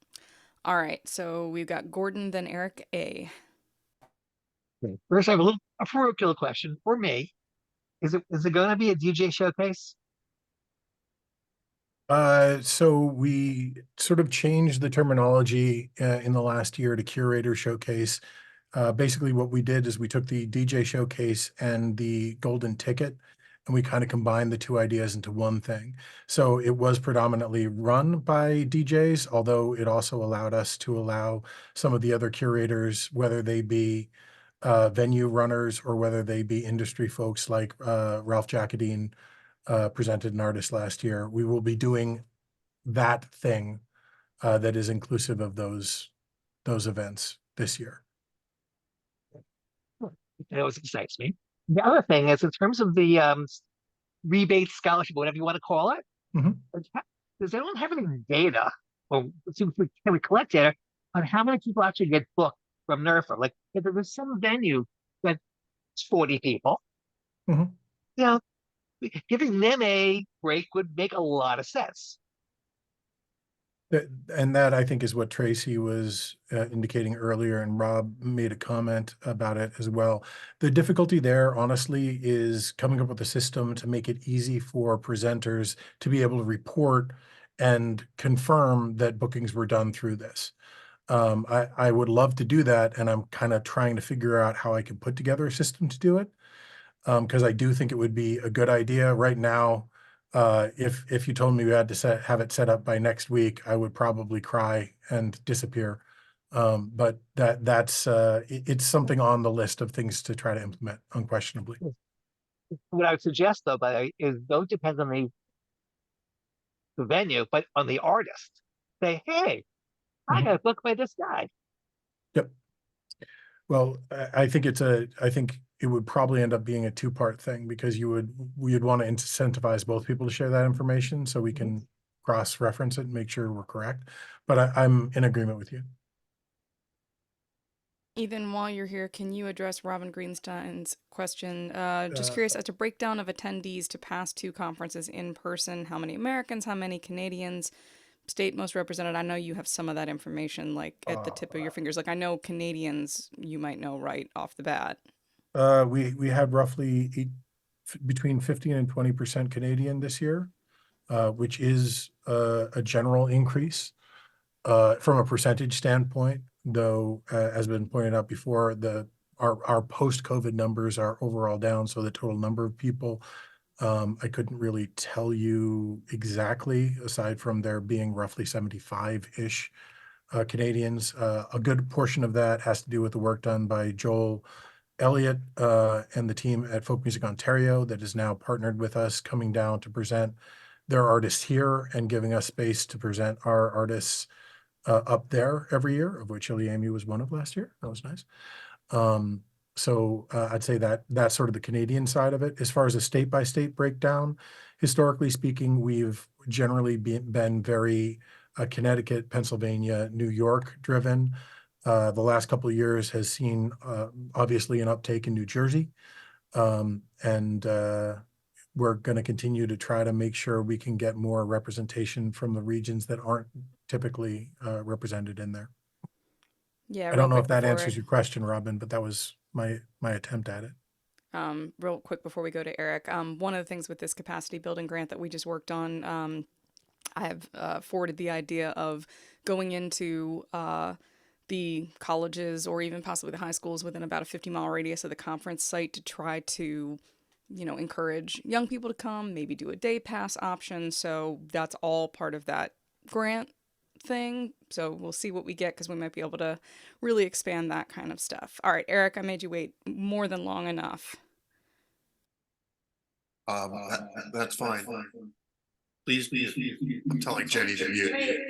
Speaker 6: All right, so we've got Gordon, then Eric A.
Speaker 11: Okay. First, I have a parochial question for me. Is it going to be a DJ showcase?
Speaker 1: So we sort of changed the terminology in the last year to curator showcase. Basically what we did is we took the DJ showcase and the golden ticket, and we kind of combined the two ideas into one thing. So it was predominantly run by DJs, although it also allowed us to allow some of the other curators, whether they be venue runners or whether they be industry folks like Ralph Jacadine presented an artist last year. We will be doing that thing that is inclusive of those events this year.
Speaker 11: That always excites me. The other thing is, in terms of the rebate scholarship, whatever you want to call it, does anyone have any data, or can we collect data on how many people actually get booked from NERFA? Like, if there's some venue that's 40 people, giving them a break would make a lot of sense.
Speaker 1: And that, I think, is what Tracy was indicating earlier, and Rob made a comment about it as well. The difficulty there, honestly, is coming up with a system to make it easy for presenters to be able to report and confirm that bookings were done through this. I would love to do that, and I'm kind of trying to figure out how I can put together a system to do it, because I do think it would be a good idea. Right now, if you told me we had to have it set up by next week, I would probably cry and disappear. But it's something on the list of things to try to implement, unquestionably.
Speaker 11: What I would suggest, though, is those depend on the the venue, but on the artist. Say, hey, I got booked by this guy.
Speaker 1: Yep. Well, I think I think it would probably end up being a two-part thing because we'd want to incentivize both people to share that information so we can cross-reference it and make sure we're correct. But I'm in agreement with you.
Speaker 6: Ethan, while you're here, can you address Robin Greenstein's question? Just curious, as a breakdown of attendees to past two conferences in person, how many Americans, how many Canadians, state most represented? I know you have some of that information like at the tip of your fingers. Like I know Canadians, you might know right off the bat.
Speaker 1: We had roughly between 15 and 20% Canadian this year, which is a general increase from a percentage standpoint. Though, as been pointed out before, our post-COVID numbers are overall down. So the total number of people, I couldn't really tell you exactly, aside from there being roughly 75-ish Canadians. A good portion of that has to do with the work done by Joel Elliott and the team at Folk Music Ontario that is now partnered with us, coming down to present their artists here and giving us space to present our artists up there every year, of which Iliamu was one of last year. That was nice. So I'd say that's sort of the Canadian side of it. As far as a state-by-state breakdown, historically speaking, we've generally been very Connecticut, Pennsylvania, New York driven. The last couple of years has seen obviously an uptake in New Jersey. And we're going to continue to try to make sure we can get more representation from the regions that aren't typically represented in there.
Speaker 6: Yeah,
Speaker 1: I don't know
Speaker 6: real
Speaker 1: if
Speaker 6: quick
Speaker 1: that
Speaker 6: before
Speaker 1: answers your question, Robin, but that was my attempt at it.
Speaker 6: Real quick before we go to Eric, one of the things with this capacity building grant that we just worked on, I have forwarded the idea of going into the colleges or even possibly the high schools within about a 50-mile radius of the conference site to try to, encourage young people to come, maybe do a day pass option. So that's all part of that grant thing. So we'll see what we get because we might be able to really expand that kind of stuff. All right, Eric, I made you wait more than long enough.
Speaker 21: That's fine. Please, I'm telling Jenny to mute.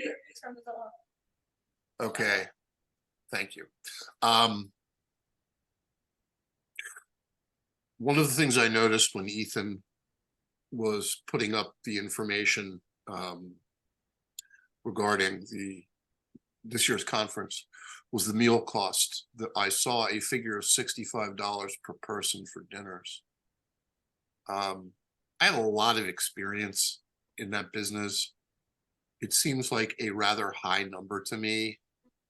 Speaker 21: Okay, thank you. One of the things I noticed when Ethan was putting up the information regarding this year's conference was the meal cost. That I saw a figure of $65 per person for dinners. I have a lot of experience in that business. It seems like a rather high number to me.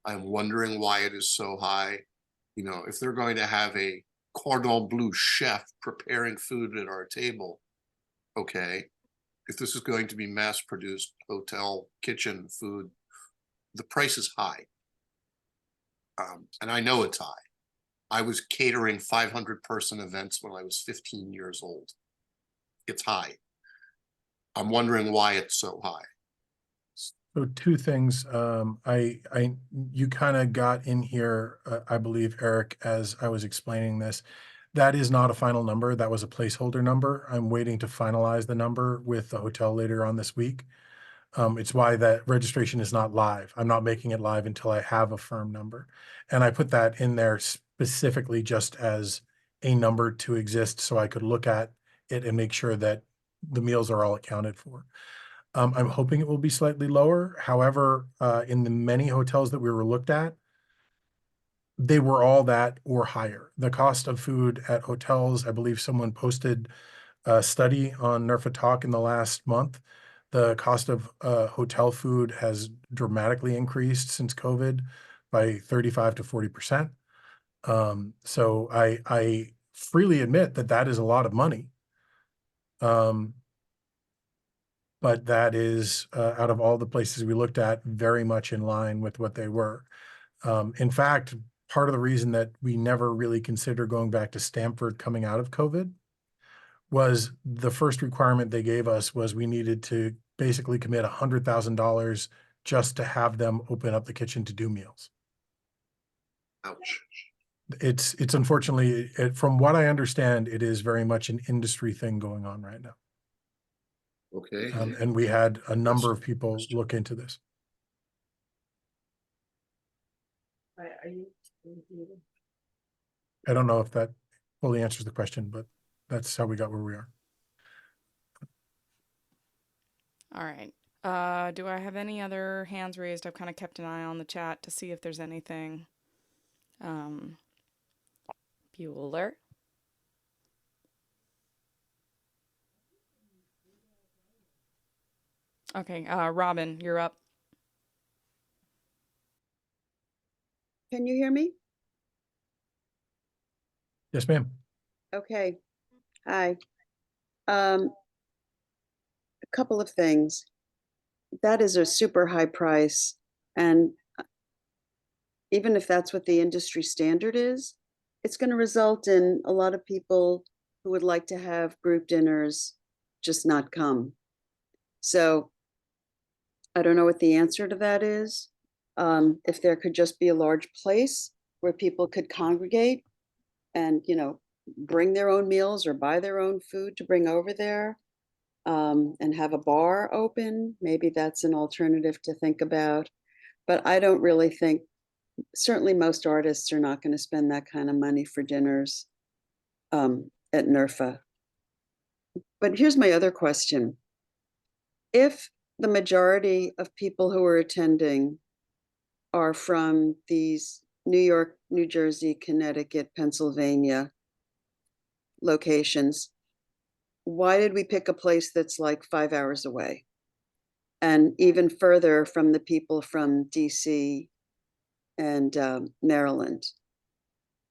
Speaker 21: I'm wondering why it is so high. If they're going to have a cordon bleu chef preparing food at our table, okay. If this is going to be mass-produced hotel kitchen food, the price is high. And I know it's high. I was catering 500-person events when I was 15 years old. It's high. I'm wondering why it's so high.
Speaker 1: So two things. You kind of got in here, I believe, Eric, as I was explaining this. That is not a final number. That was a placeholder number. I'm waiting to finalize the number with the hotel later on this week. It's why that registration is not live. I'm not making it live until I have a firm number. And I put that in there specifically just as a number to exist so I could look at it and make sure that the meals are all accounted for. I'm hoping it will be slightly lower. However, in the many hotels that we were looked at, they were all that or higher. The cost of food at hotels, I believe someone posted a study on NERFA Talk in the last month. The cost of hotel food has dramatically increased since COVID by 35 to 40%. So I freely admit that is a lot of money. But that is, out of all the places we looked at, very much in line with what they were. In fact, part of the reason that we never really considered going back to Stamford coming out of COVID was the first requirement they gave us was we needed to basically commit $100,000 just to have them open up the kitchen to do meals.
Speaker 21: Ouch.
Speaker 1: It's unfortunately, from what I understand, it is very much an industry thing going on right now.
Speaker 21: Okay.
Speaker 1: And we had a number of people look into this. I don't know if that fully answers the question, but that's how we got where we are.
Speaker 6: All right. Do I have any other hands raised? I've kind of kept an eye on the chat to see if there's anything. Bueller. Okay, Robin, you're up.
Speaker 5: Can you hear me?
Speaker 1: Yes, ma'am.
Speaker 5: Okay. Hi. A couple of things. That is a super high price. And even if that's what the industry standard is, it's going to result in a lot of people who would like to have group dinners just not come. So I don't know what the answer to that is. If there could just be a large place where people could congregate and, you know, bring their own meals or buy their own food to bring over there, and have a bar open, maybe that's an alternative to think about. But I don't really think, certainly most artists are not going to spend that kind of money for dinners at NERFA. But here's my other question. If the majority of people who are attending are from these New York, New Jersey, Connecticut, Pennsylvania locations, why did we pick a place that's like 5 hours away? And even further from the people from DC and Maryland.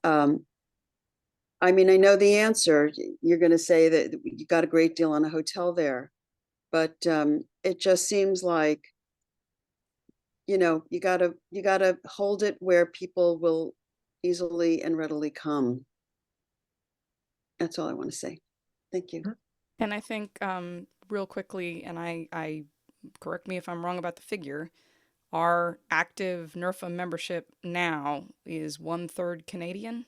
Speaker 5: I mean, I know the answer. You're going to say that you got a great deal on a hotel there, but it just seems like, you know, you gotta hold it where people will easily and readily come. That's all I want to say. Thank you.
Speaker 6: And I think real quickly, and I correct me if I'm wrong about the figure, our active NERFA membership now is 1/3 Canadian.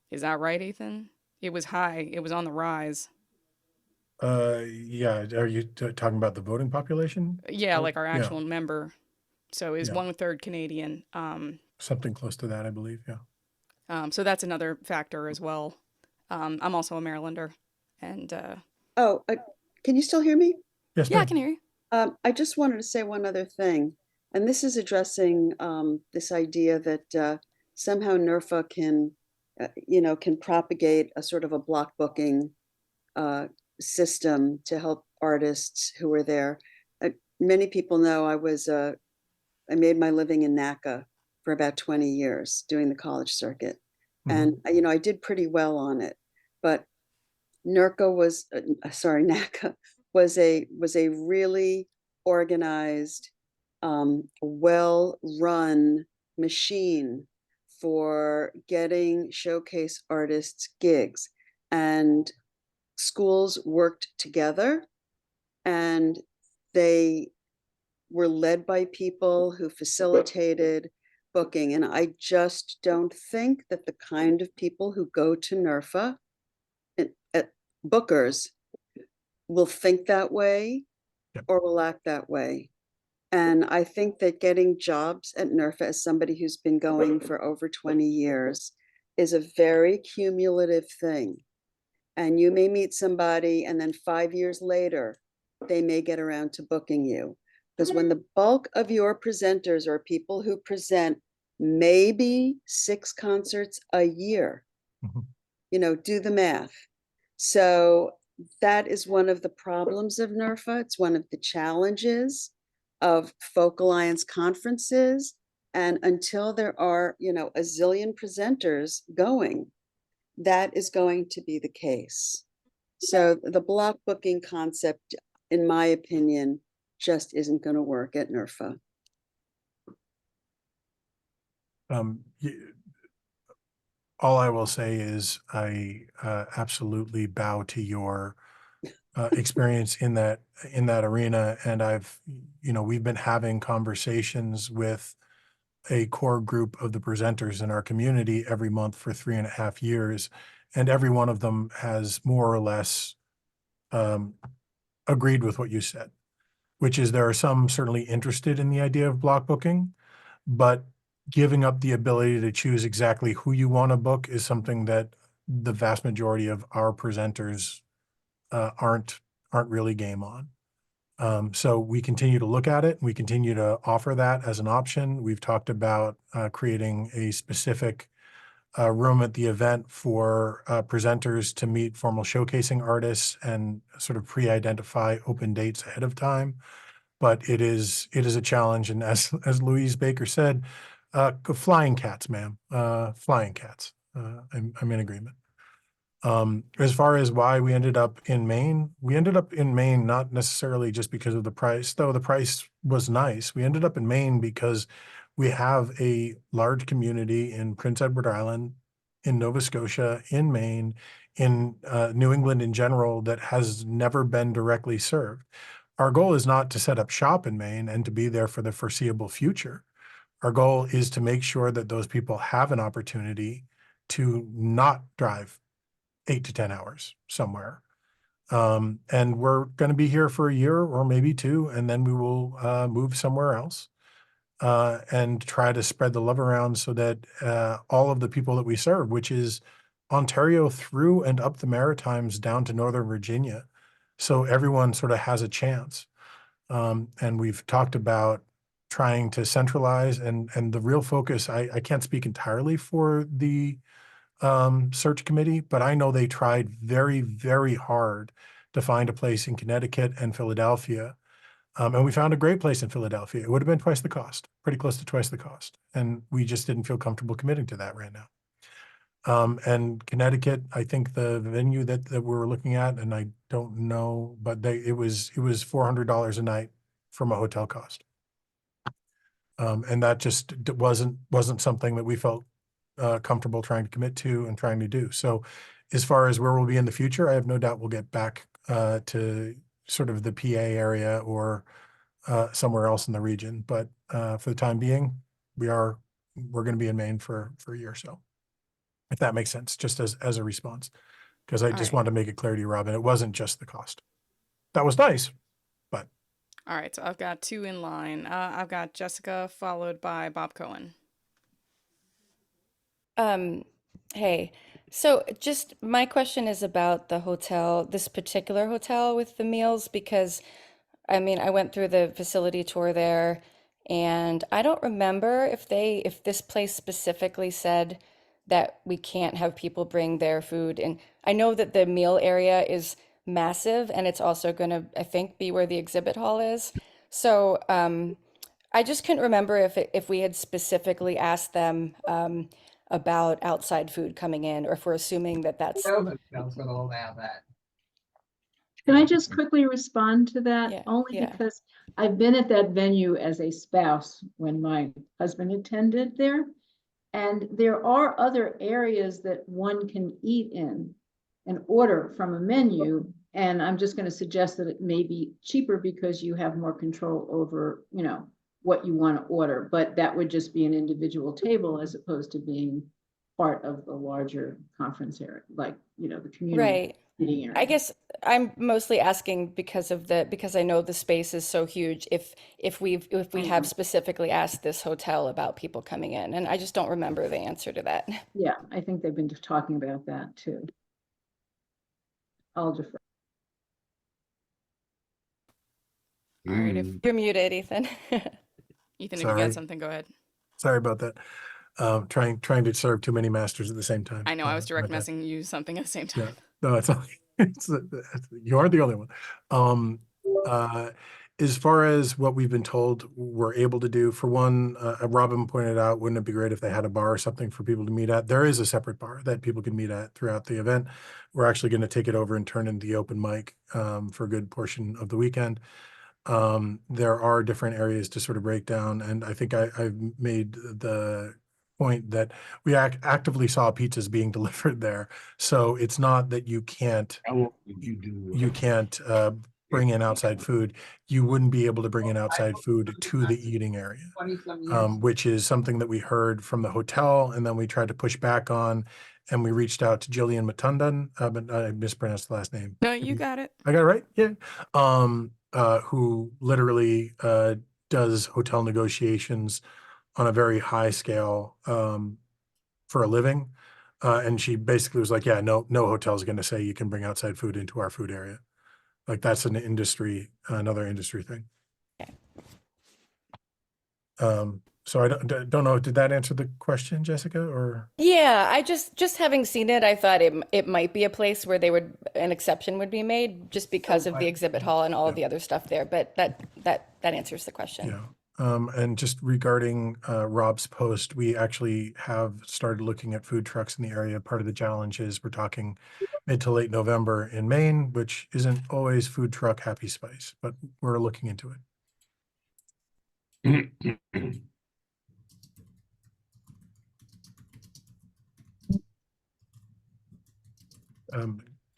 Speaker 6: Is that right, Ethan? It was high. It was on the rise.
Speaker 1: Yeah. Are you talking about the voting population?
Speaker 6: Yeah,
Speaker 1: Oh,
Speaker 6: like our
Speaker 1: yeah.
Speaker 6: actual member. So is
Speaker 1: Yeah.
Speaker 6: 1/3 Canadian.
Speaker 1: Something close to that, I believe. Yeah.
Speaker 6: So that's another factor as well. I'm also a Marylander, and
Speaker 5: Can you still hear me?
Speaker 1: Yes,
Speaker 6: yeah, I can hear you.
Speaker 5: I just wanted to say one other thing, and this is addressing this idea that somehow NERFA can, can propagate a sort of a block booking system to help artists who are there. Many people know I made my living in NACA for about 20 years doing the college circuit. And, I did pretty well on it, but NACA was a really organized, well-run machine for getting showcase artists gigs. And schools worked together, and they were led by people who facilitated booking. And I just don't think that the kind of people who go to NERFA, bookers, will think that way or will act that way. And I think that getting jobs at NERFA as somebody who's been going for over 20 years is a very cumulative thing. And you may meet somebody and then 5 years later, they may get around to booking you. Because when the bulk of your presenters are people who present maybe 6 concerts a year, do the math. So that is one of the problems of NERFA. It's one of the challenges of Folk Alliance conferences. And until there are, a zillion presenters going, that is going to be the case. So the block booking concept, in my opinion, just isn't going to work at NERFA.
Speaker 1: All I will say is I absolutely bow to your experience in that arena, and we've been having conversations with a core group of the presenters in our community every month for 3.5 years, and every one of them has more or less agreed with what you said, which is there are some certainly interested in the idea of block booking, but giving up the ability to choose exactly who you want to book is something that the vast majority of our presenters aren't really game on. So we continue to look at it. We continue to offer that as an option. We've talked about creating a specific room at the event for presenters to meet formal showcasing artists and sort of pre-identify open dates ahead of time. But it is a challenge. And as Louise Baker said, flying cats, ma'am, flying cats. I'm in agreement. As far as why we ended up in Maine, not necessarily just because of the price, though the price was nice. We ended up in Maine because we have a large community in Prince Edward Island, in Nova Scotia, in Maine, in New England in general, that has never been directly served. Our goal is not to set up shop in Maine and to be there for the foreseeable future. Our goal is to make sure that those people have an opportunity to not drive 8 to 10 hours somewhere. And we're going to be here for a year or maybe 2, and then we will move somewhere else and try to spread the love around so that all of the people that we serve, which is Ontario through and up the Maritimes down to Northern Virginia, so everyone sort of has a chance. And we've talked about trying to centralize and the real focus, I can't speak entirely for the search committee, but I know they tried very, very hard to find a place in Connecticut and Philadelphia. And we found a great place in Philadelphia. It would have been twice the cost, pretty close to twice the cost. And we just didn't feel comfortable committing to that right now. And Connecticut, I think the venue that we were looking at, and I don't know, but it was $400 a night from a hotel cost. And that just wasn't something that we felt comfortable trying to commit to and trying to do. So as far as where we'll be in the future, I have no doubt we'll get back to sort of the PA area or somewhere else in the region. But for the time being, we're going to be in Maine for a year or so, if that makes sense, just as a response. Because I just want to make it clear to you, Robin, it wasn't just the cost. That was nice, but.
Speaker 6: All right, so I've got 2 in line. I've got Jessica followed by Bob Cohen.
Speaker 7: Hey, so just my question is about the hotel, this particular hotel with the meals, because I mean, I went through the facility tour there and I don't remember if this place specifically said that we can't have people bring their food. And I know that the meal area is massive and it's also going to, I think, be where the exhibit hall is. So, I just couldn't remember if we had specifically asked them, about outside food coming in, or if we're assuming that that's.
Speaker 16: Going to allow that.
Speaker 20: Can I just quickly respond to that?
Speaker 7: Yeah,
Speaker 20: Only
Speaker 7: yeah.
Speaker 20: because I've been at that venue as a spouse when my husband attended there. And there are other areas that one can eat in and order from a menu. And I'm just going to suggest that it may be cheaper because you have more control over, what you want to order, but that would just be an individual table as opposed to being part of the larger conference area, like, the community
Speaker 7: Right.
Speaker 20: eating area.
Speaker 7: I guess I'm mostly asking because I know the space is so huge. If we have specifically asked this hotel about people coming in, and I just don't remember the answer to that.
Speaker 20: Yeah, I think they've been talking about that too. I'll defer.
Speaker 6: All right, if
Speaker 7: You're muted, Ethan.
Speaker 6: Ethan, if you
Speaker 1: Sorry.
Speaker 6: got something, go ahead.
Speaker 1: Sorry about that. Trying to serve too many masters at the same time.
Speaker 6: I know I was direct
Speaker 1: my bad.
Speaker 6: messing you something at the same
Speaker 1: Yeah,
Speaker 6: time.
Speaker 1: no, it's not. You aren't the only one. As far as what we've been told we're able to do, for one, Robin pointed out, wouldn't it be great if they had a bar or something for people to meet at? There is a separate bar that people can meet at throughout the event. We're actually going to take it over and turn into the open mic for a good portion of the weekend. There are different areas to sort of break down, and I think I've made the point that we actively saw pizzas being delivered there. So it's not that you can't bring in outside food, you wouldn't be able to bring in outside food to the eating area, which is something that we heard from the hotel, and then we tried to push back on, and we reached out to Jillian Matundan, but I mispronounced the last name.
Speaker 6: No, you got it.
Speaker 1: I got it right? Yeah. Who literally does hotel negotiations on a very high scale for a living. And she basically was like, yeah, no hotel is going to say you can bring outside food into our food area. Like that's an industry, another industry thing. So I don't know, did that answer the question, Jessica, or?
Speaker 7: Yeah, I just having seen it, I thought it might be a place where an exception would be made just because of the exhibit hall and all of the other stuff there. But that answers the question.
Speaker 1: Yeah. And just regarding Rob's post, we actually have started looking at food trucks in the area. Part of the challenge is we're talking mid to late November in Maine, which isn't always food truck happy spice, but we're looking into it.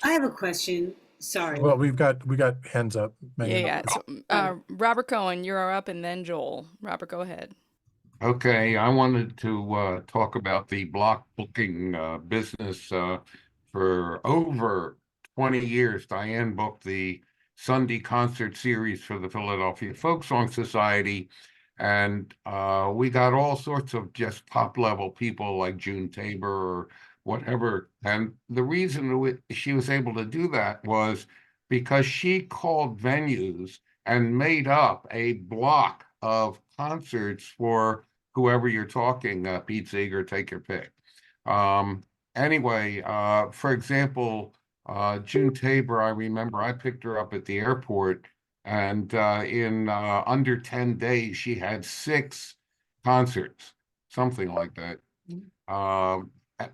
Speaker 4: I have a question. Sorry.
Speaker 1: Well, we got hands up. Megan.
Speaker 6: Yeah. So, Robert Cohen, you're up, and then Joel. Robert, go ahead.
Speaker 2: Okay, I wanted to talk about the block booking business. For over 20 years, Diane booked the Sunday concert series for the Philadelphia Folk Song Society. And we got all sorts of just top level people like June Tabor or whatever. And the reason she was able to do that was because she called venues and made up a block of concerts for whoever you're talking, Pete Seeger, take your pick. Anyway, for example, June Tabor, I remember I picked her up at the airport, and in under 10 days, she had 6 concerts, something like that.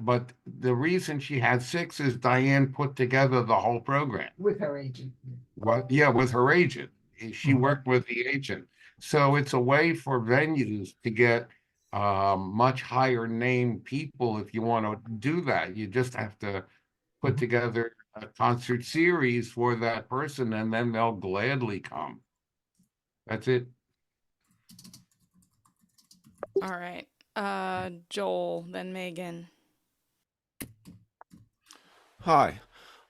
Speaker 2: But the reason she had 6 is Diane put together the whole program.
Speaker 16: With her agent.
Speaker 2: Well, yeah, with her agent. She worked with the agent. So it's a way for venues to get much higher name people. If you want to do that, you just have to put together a concert series for that person, and then they'll gladly come. That's it.
Speaker 6: All right. Joel, then Megan.
Speaker 13: Hi.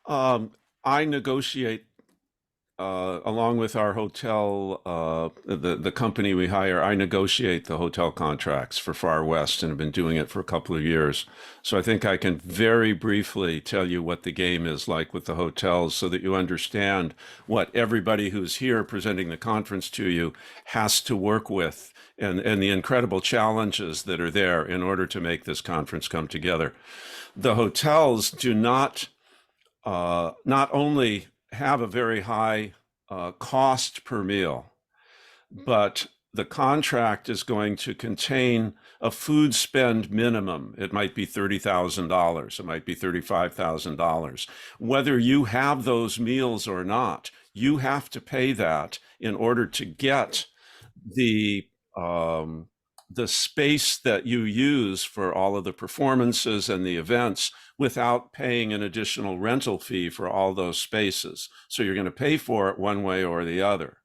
Speaker 13: I negotiate along with our hotel, the company we hire, I negotiate the hotel contracts for Far West and have been doing it for a couple of years. So I think I can very briefly tell you what the game is like with the hotels so that you understand what everybody who's here presenting the conference to you has to work with and the incredible challenges that are there in order to make this conference come together. The hotels do not only have a very high cost per meal, but the contract is going to contain a food spend minimum. It might be $30,000, it might be $35,000. Whether you have those meals or not, you have to pay that in order to get the space that you use for all of the performances and the events without paying an additional rental fee for all those spaces. So you're going to pay for it one way or the other.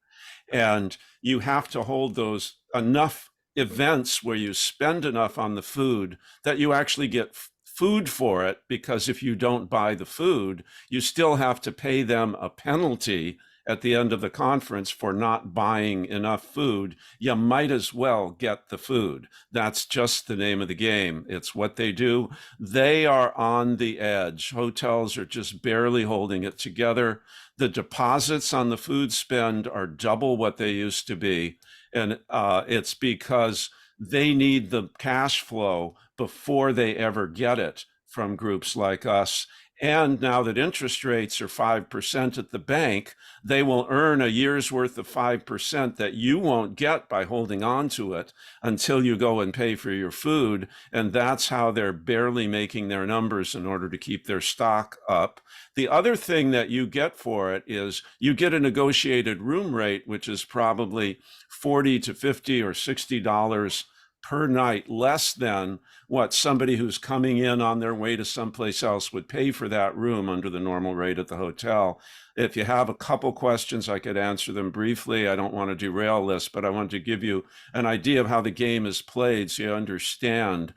Speaker 13: And you have to hold those enough events where you spend enough on the food that you actually get food for it, because if you don't buy the food, you still have to pay them a penalty at the end of the conference for not buying enough food. You might as well get the food. That's just the name of the game. It's what they do. They are on the edge. Hotels are just barely holding it together. The deposits on the food spend are double what they used to be. And it's because they need the cash flow before they ever get it from groups like us. And now that interest rates are 5% at the bank, they will earn a year's worth of 5% that you won't get by holding on to it until you go and pay for your food. And that's how they're barely making their numbers in order to keep their stock up. The other thing that you get for it is you get a negotiated room rate, which is probably $40 to $50 or $60 per night less than what somebody who's coming in on their way to someplace else would pay for that room under the normal rate at the hotel. If you have a couple questions, I could answer them briefly. I don't want to derail this, but I want to give you an idea of how the game is played so you understand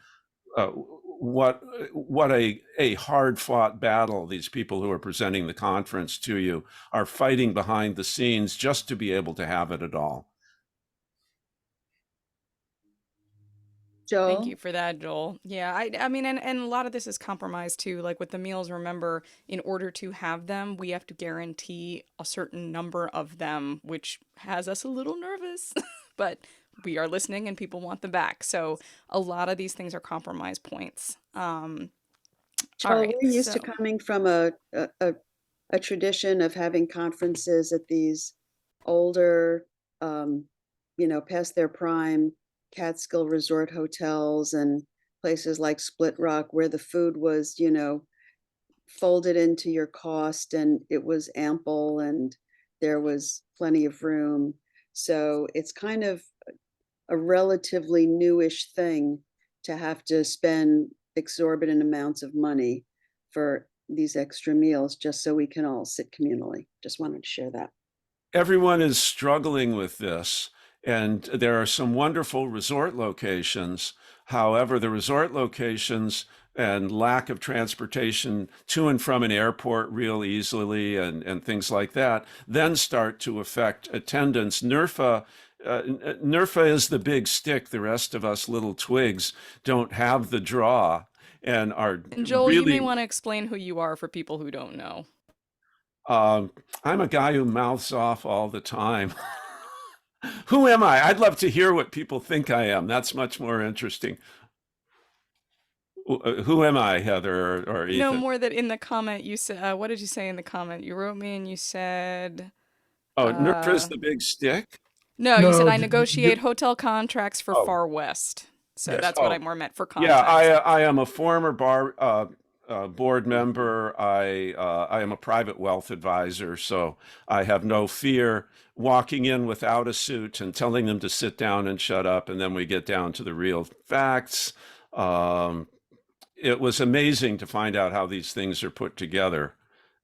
Speaker 13: what a hard-fought battle these people who are presenting the conference to you are fighting behind the scenes just to be able to have it at all.
Speaker 5: Joel?
Speaker 6: Thank you for that, Joel. Yeah, I mean, and a lot of this is compromised too. Like with the meals, remember, in order to have them, we have to guarantee a certain number of them, which has us a little nervous, but we are listening and people want them back. So a lot of these things are compromise points.
Speaker 5: Joel,
Speaker 6: right,
Speaker 5: we're used to
Speaker 6: so-
Speaker 5: coming from a tradition of having conferences at these older, past their prime Catskill resort hotels and places like Split Rock, where the food was, folded into your cost and it was ample and there was plenty of room. So it's kind of a relatively newish thing to have to spend exorbitant amounts of money for these extra meals just so we can all sit communally. Just wanted to share that.
Speaker 13: Everyone is struggling with this, and there are some wonderful resort locations. However, the resort locations and lack of transportation to and from an airport real easily and things like that then start to affect attendance. NERFA is the big stick. The rest of us little twigs don't have the draw and are
Speaker 6: And Joel,
Speaker 13: really...
Speaker 6: you may want to explain who you are for people who don't know.
Speaker 13: I'm a guy who mouths off all the time. Who am I? I'd love to hear what people think I am. That's much more interesting. Who am I, Heather or Ethan?
Speaker 6: No, more that in the comment you said, what did you say in the comment? You wrote me and you said...
Speaker 13: Oh, NERFA's the big stick?
Speaker 6: No, you said I
Speaker 1: d-
Speaker 6: negotiate hotel contracts for Far West. So
Speaker 1: Yes.
Speaker 6: that's what I
Speaker 13: Oh.
Speaker 6: more meant for
Speaker 13: Yeah,
Speaker 6: context.
Speaker 13: I am a former board member. I am a private wealth advisor, so I have no fear walking in without a suit and telling them to sit down and shut up, and then we get down to the real facts. It was amazing to find out how these things are put together,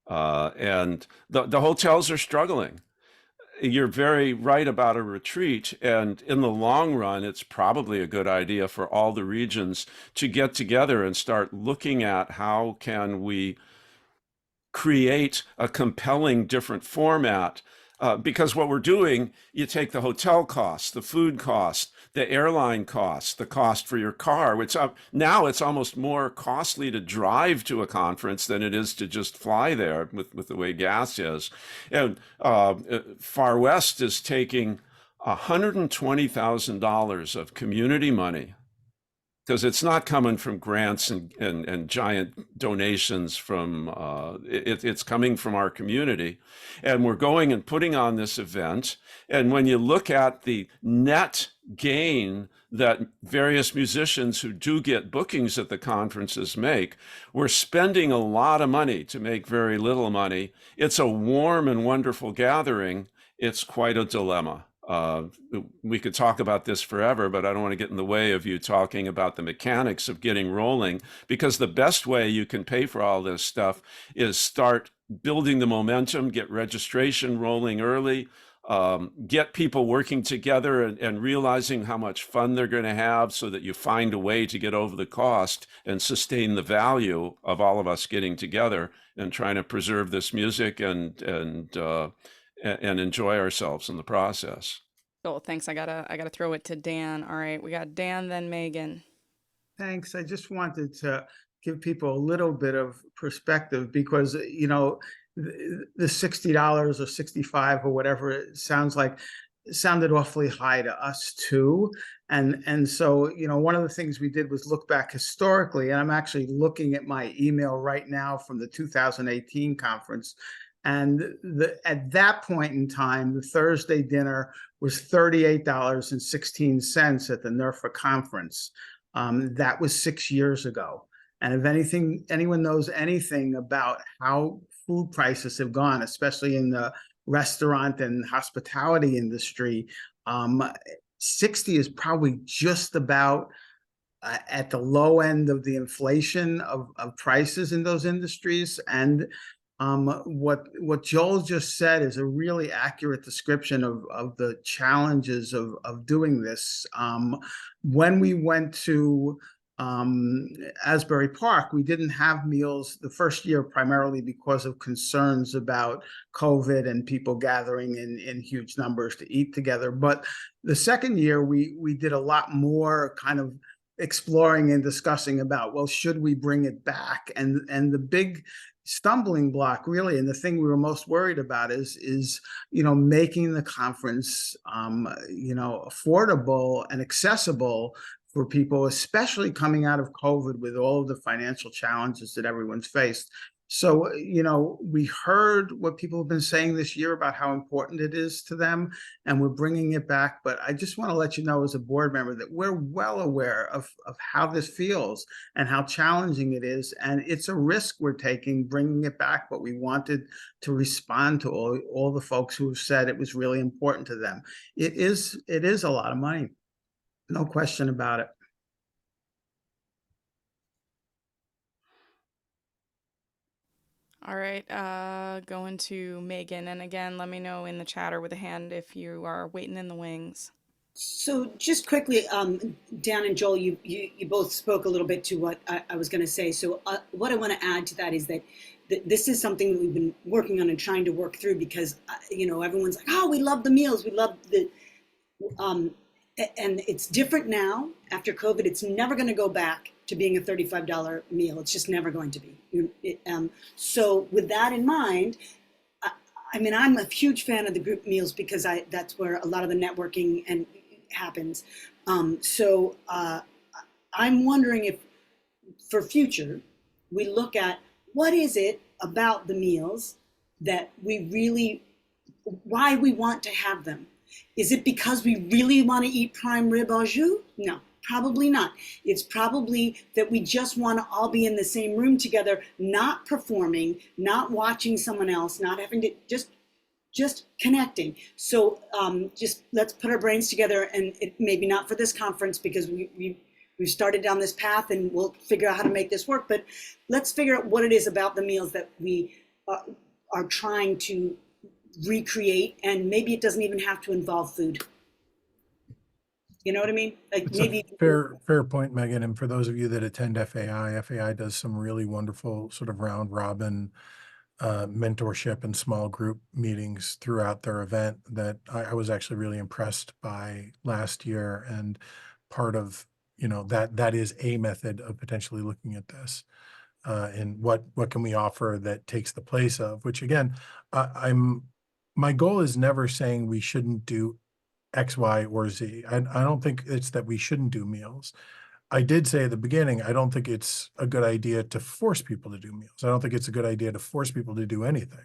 Speaker 13: and the hotels are struggling. You're very right about a retreat, and in the long run, it's probably a good idea for all the regions to get together and start looking at how can we create a compelling different format. Because what we're doing, you take the hotel costs, the food cost, the airline costs, the cost for your car. Now it's almost more costly to drive to a conference than it is to just fly there with the way gas is. And Far West is taking $120,000 of community money, because it's not coming from grants and giant donations from, it's coming from our community. And we're going and putting on this event. And when you look at the net gain that various musicians who do get bookings at the conferences make, we're spending a lot of money to make very little money. It's a warm and wonderful gathering. It's quite a dilemma. We could talk about this forever, but I don't want to get in the way of you talking about the mechanics of getting rolling, because the best way you can pay for all this stuff is start building the momentum, get registration rolling early, get people working together and realizing how much fun they're going to have, so that you find a way to get over the cost and sustain the value of all of us getting together and trying to preserve this music and enjoy ourselves in the process.
Speaker 6: Oh, thanks. I gotta throw it to Dan. All right, we got Dan, then Megan.
Speaker 17: Thanks. I just wanted to give people a little bit of perspective because, the $60 or $65 or whatever it sounds like, it sounded awfully high to us too. And so, one of the things we did was look back historically, and I'm actually looking at my email right now from the 2018 conference. And at that point in time, the Thursday dinner was $38.16 at the NERFA conference. That was 6 years ago. And if anyone knows anything about how food prices have gone, especially in the restaurant and hospitality industry, 60 is probably just about at the low end of the inflation of prices in those industries. And what Joel just said is a really accurate description of the challenges of doing this. When we went to Asbury Park, we didn't have meals the first year primarily because of concerns about COVID and people gathering in huge numbers to eat together. But the second year, we did a lot more kind of exploring and discussing about, well, should we bring it back? And the big stumbling block really, and the thing we were most worried about is making the conference affordable and accessible for people, especially coming out of COVID with all of the financial challenges that everyone's faced. So, we heard what people have been saying this year about how important it is to them, and we're bringing it back. But I just want to let you know as a board member that we're well aware of how this feels and how challenging it is. And it's a risk we're taking bringing it back, but we wanted to respond to all the folks who have said it was really important to them. It is a lot of money. No question about it.
Speaker 6: All right, going to Megan. And again, let me know in the chat or with a hand if you are waiting in the wings.
Speaker 4: So just quickly, Dan and Joel, you both spoke a little bit to what I was going to say. So what I want to add to that is that this is something that we've been working on and trying to work through because, everyone's like, oh, we love the meals. We love the, and it's different now after COVID. It's never going to go back to being a $35 meal. It's just never going to be. So with that in mind, I'm a huge fan of the group meals because that's where a lot of the networking and happens. So I'm wondering if for future, we look at what is it about the meals that why we want to have them. Is it because we really want to eat prime rib au jus? No, probably not. It's probably that we just want to all be in the same room together, not performing, not watching someone else, not having to just connecting. So just let's put our brains together, and maybe not for this conference because we've started down this path and we'll figure out how to make this work, but let's figure out what it is about the meals that we are trying to recreate, and maybe it doesn't even have to involve food. You know what I mean? Like
Speaker 1: It's
Speaker 4: maybe
Speaker 1: a fair point, Megan. And for those of you that attend FAI does some really wonderful sort of round robin mentorship and small group meetings throughout their event that I was actually really impressed by last year. And part of, that is a method of potentially looking at this. And what can we offer that takes the place of, which again, my goal is never saying we shouldn't do X, Y, or Z. I don't think it's that we shouldn't do meals. I did say at the beginning, I don't think it's a good idea to force people to do meals. I don't think it's a good idea to force people to do anything.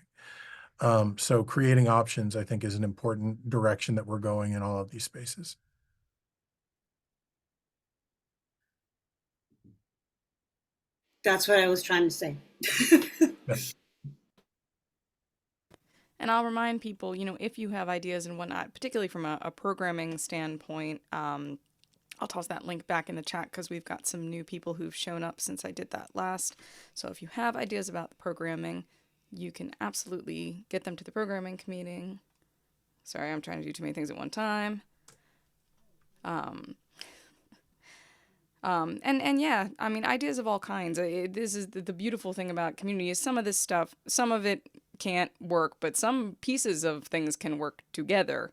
Speaker 1: So creating options, I think, is an important direction that we're going in all of these spaces.
Speaker 4: that's what I was trying to say.
Speaker 6: And I'll remind people, if you have ideas and whatnot, particularly from a programming standpoint, I'll toss that link back in the chat because we've got some new people who've shown up since I did that last. So if you have ideas about the programming, you can absolutely get them to the programming committee. Sorry, I'm trying to do too many things at one time. And yeah, ideas of all kinds. This is the beautiful thing about community is some of this stuff, some of it can't work, but some pieces of things can work together.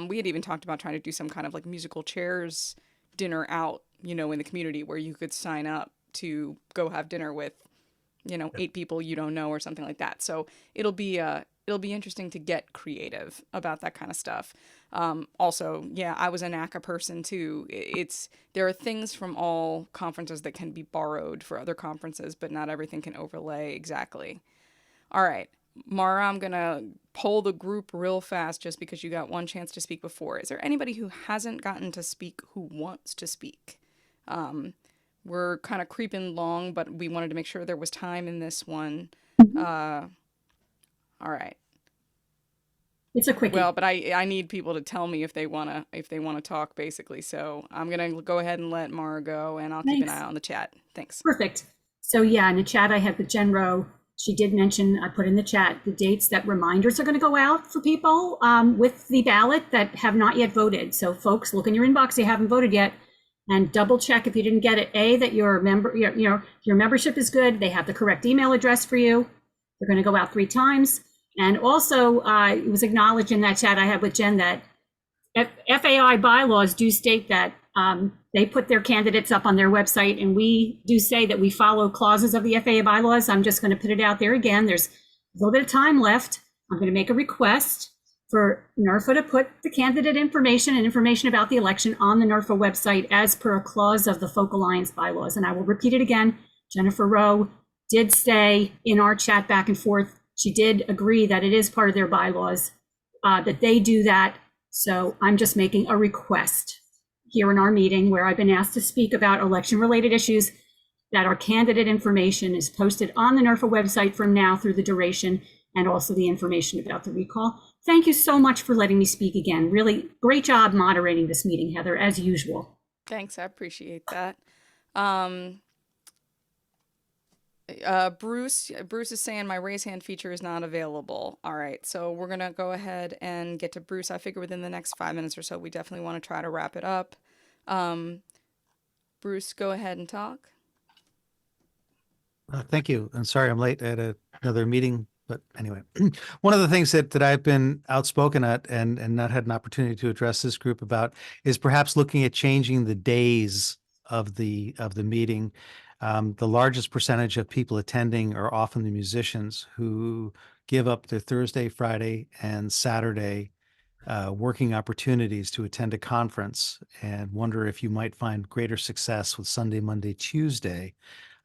Speaker 6: We had even talked about trying to do some kind of like musical chairs dinner out, in the community where you could sign up to go have dinner with, 8 people you don't know or something like that. So it'll be interesting to get creative about that kind of stuff. Also, yeah, I was a NACA person too. There are things from all conferences that can be borrowed for other conferences, but not everything can overlay exactly. All right, Mara, I'm gonna poll the group real fast just because you got one chance to speak before. Is there anybody who hasn't gotten to speak who wants to speak? We're kind of creeping long, but we wanted to make sure there was time in this one. All right.
Speaker 8: It's a quickie.
Speaker 6: Well, but I need people to tell me if they wanna talk, basically. So I'm gonna go ahead and let Mara go, and I'll keep an
Speaker 8: Thanks.
Speaker 6: eye on the chat. Thanks.
Speaker 8: Perfect. So yeah, in the chat I have with Jen Rowe. She did mention, I put in the chat, the dates that reminders are going to go out for people with the ballot that have not yet voted. So folks, look in your inbox if you haven't voted yet, and double check if you didn't get it. A, that your membership is good. They have the correct email address for you. They're going to go out 3 times. And also, it was acknowledged in that chat I had with Jen that FAI bylaws do state that they put their candidates up on their website, and we do say that we follow clauses of the FAA bylaws. I'm just going to put it out there again. There's a little bit of time left. I'm going to make a request for NERFA to put the candidate information and information about the election on the NERFA website as per a clause of the Folk Alliance bylaws. And I will repeat it again. Jennifer Rowe did say in our chat back and forth, she did agree that it is part of their bylaws, that they do that. So I'm just making a request here in our meeting where I've been asked to speak about election-related issues, that our candidate information is posted on the NERFA website from now through the duration, and also the information about the recall. Thank you so much for letting me speak again. Really great job moderating this meeting, Heather, as usual.
Speaker 6: Thanks, I appreciate that. Bruce is saying my raise hand feature is not available. All right, so we're gonna go ahead and get to Bruce. I figure within the next 5 minutes or so, we definitely want to try to wrap it up. Bruce, go ahead and talk.
Speaker 10: Thank you. I'm sorry I'm late. I had another meeting, but anyway, one of the things that I've been outspoken at and not had an opportunity to address this group about is perhaps looking at changing the days of the meeting. The largest percentage of people attending are often the musicians who give up their Thursday, Friday, and Saturday working opportunities to attend a conference, and wonder if you might find greater success with Sunday, Monday, Tuesday.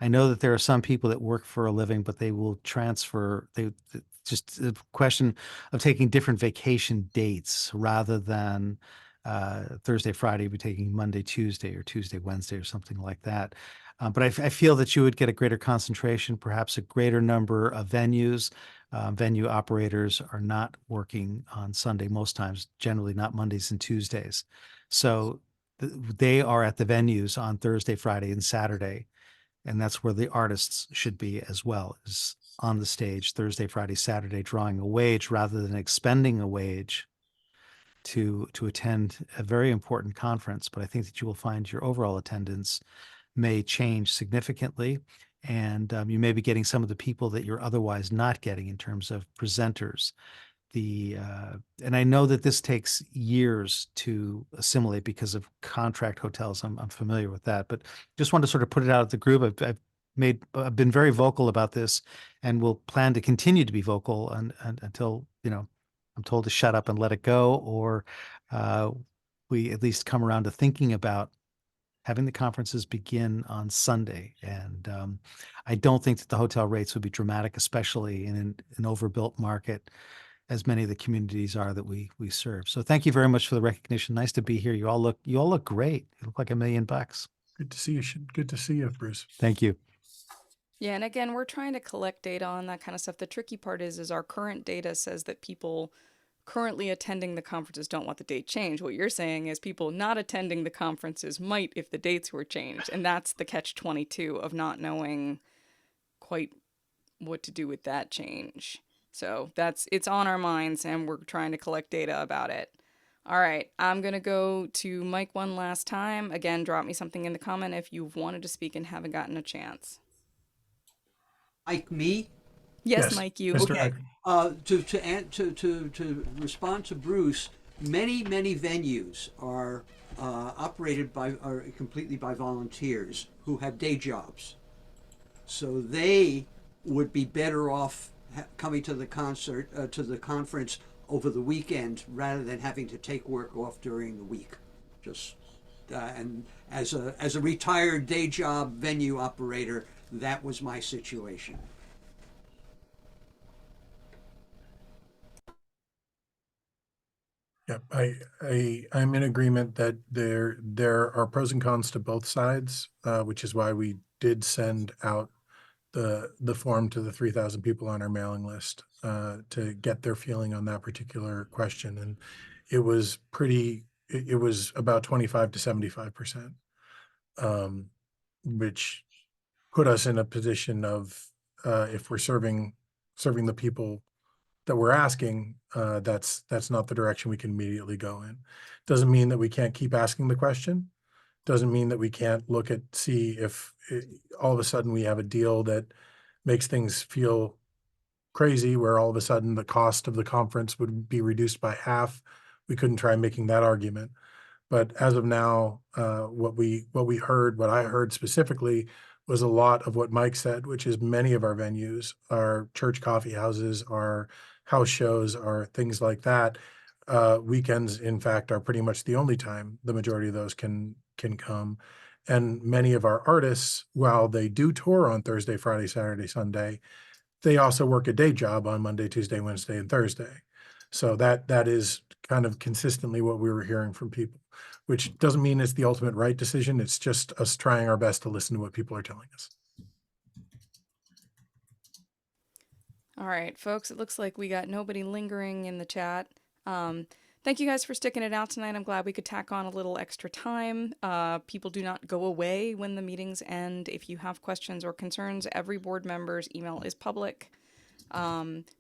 Speaker 10: I know that there are some people that work for a living, but they will transfer. Just a question of taking different vacation dates rather than Thursday, Friday, be taking Monday, Tuesday, or Tuesday, Wednesday, or something like that. But I feel that you would get a greater concentration, perhaps a greater number of venues. Venue operators are not working on Sunday most times, generally not Mondays and Tuesdays. So they are at the venues on Thursday, Friday, and Saturday. And that's where the artists should be as well, is on the stage Thursday, Friday, Saturday, drawing a wage rather than expending a wage to attend a very important conference. But I think that you will find your overall attendance may change significantly, and you may be getting some of the people that you're otherwise not getting in terms of presenters. And I know that this takes years to assimilate because of contract hotels. I'm familiar with that, but just wanted to sort of put it out at the group. I've been very vocal about this, and will plan to continue to be vocal until I'm told to shut up and let it go, or we at least come around to thinking about having the conferences begin on Sunday. And I don't think that the hotel rates would be dramatic, especially in an overbuilt market, as many of the communities are that we serve. So thank you very much for the recognition. Nice to be here. You all look great. You look like $1 million.
Speaker 1: Good to see you. Good to see you, Bruce.
Speaker 10: Thank you.
Speaker 6: Yeah, and again, we're trying to collect data on that kind of stuff. The tricky part is our current data says that people currently attending the conferences don't want the date changed. What you're saying is people not attending the conferences might if the dates were changed. And that's the catch-22 of not knowing quite what to do with that change. So it's on our minds, and we're trying to collect data about it. All right, I'm going to go to Mike one last time. Again, drop me something in the comment if you've wanted to speak and haven't gotten a chance.
Speaker 9: Mike, me?
Speaker 6: Yes, Mike, you.
Speaker 9: Okay. To respond to Bruce, many venues are operated completely by volunteers who have day jobs, so they would be better off coming to the conference over the weekend rather than having to take work off during the week. And as a retired day job venue operator, that was my situation.
Speaker 1: Yeah, I'm in agreement that there are pros and cons to both sides, which is why we did send out the form to the 3,000 people on our mailing list to get their feeling on that particular question. And it was it was about 25 to 75%, which put us in a position of if we're serving the people that we're asking, that's not the direction we can immediately go in. Doesn't mean that we can't keep asking the question. Doesn't mean that we can't look at, see if all of a sudden we have a deal that makes things feel crazy, where all of a sudden the cost of the conference would be reduced by half. We couldn't try making that argument. But as of now, what I heard specifically was a lot of what Mike said, which is many of our venues, our church coffee houses, our house shows, our things like that. Weekends, in fact, are pretty much the only time the majority of those can come. And many of our artists, while they do tour on Thursday, Friday, Saturday, Sunday, they also work a day job on Monday, Tuesday, Wednesday, and Thursday. So that is kind of consistently what we were hearing from people, which doesn't mean it's the ultimate right decision. It's just us trying our best to listen to what people are telling us.
Speaker 6: All right, folks, it looks like we got nobody lingering in the chat. Thank you guys for sticking it out tonight. I'm glad we could tack on a little extra time. People do not go away when the meetings end. If you have questions or concerns, every board member's email is public.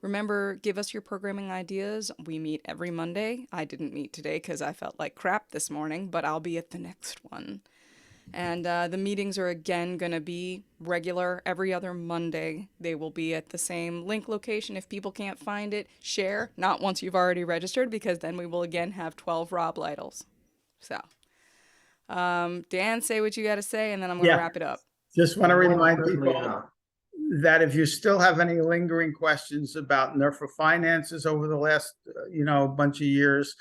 Speaker 6: Remember, give us your programming ideas. We meet every Monday. I didn't meet today because I felt like crap this morning, but I'll be at the next one. And the meetings are again going to be regular every other Monday. They will be at the same link location. If people can't find it, share, not once you've already registered, because then we will again have 12 Rob Lytles. So, Dan, say what you got to say, and then I'm going to wrap it up.
Speaker 17: Just want to remind people that if you still have any lingering questions about NERFA finances over the last, bunch of years,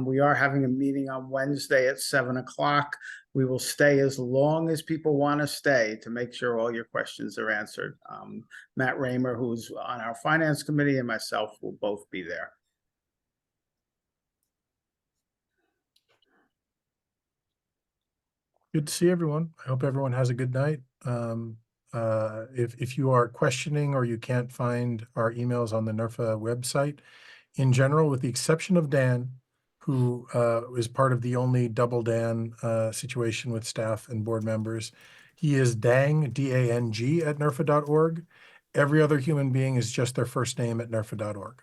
Speaker 17: we are having a meeting on Wednesday at 7 o'clock. We will stay as long as people want to stay to make sure all your questions are answered. Matt Raymer, who's on our finance committee, and myself will both be there.
Speaker 1: Good to see everyone. I hope everyone has a good night. If you are questioning or you can't find our emails on the NERFA website, in general, with the exception of Dan, who is part of the only double Dan situation with staff and board members, he is Dang, D-A-N-G, at nerfa.org. Every other human being is just their first name at nerfa.org.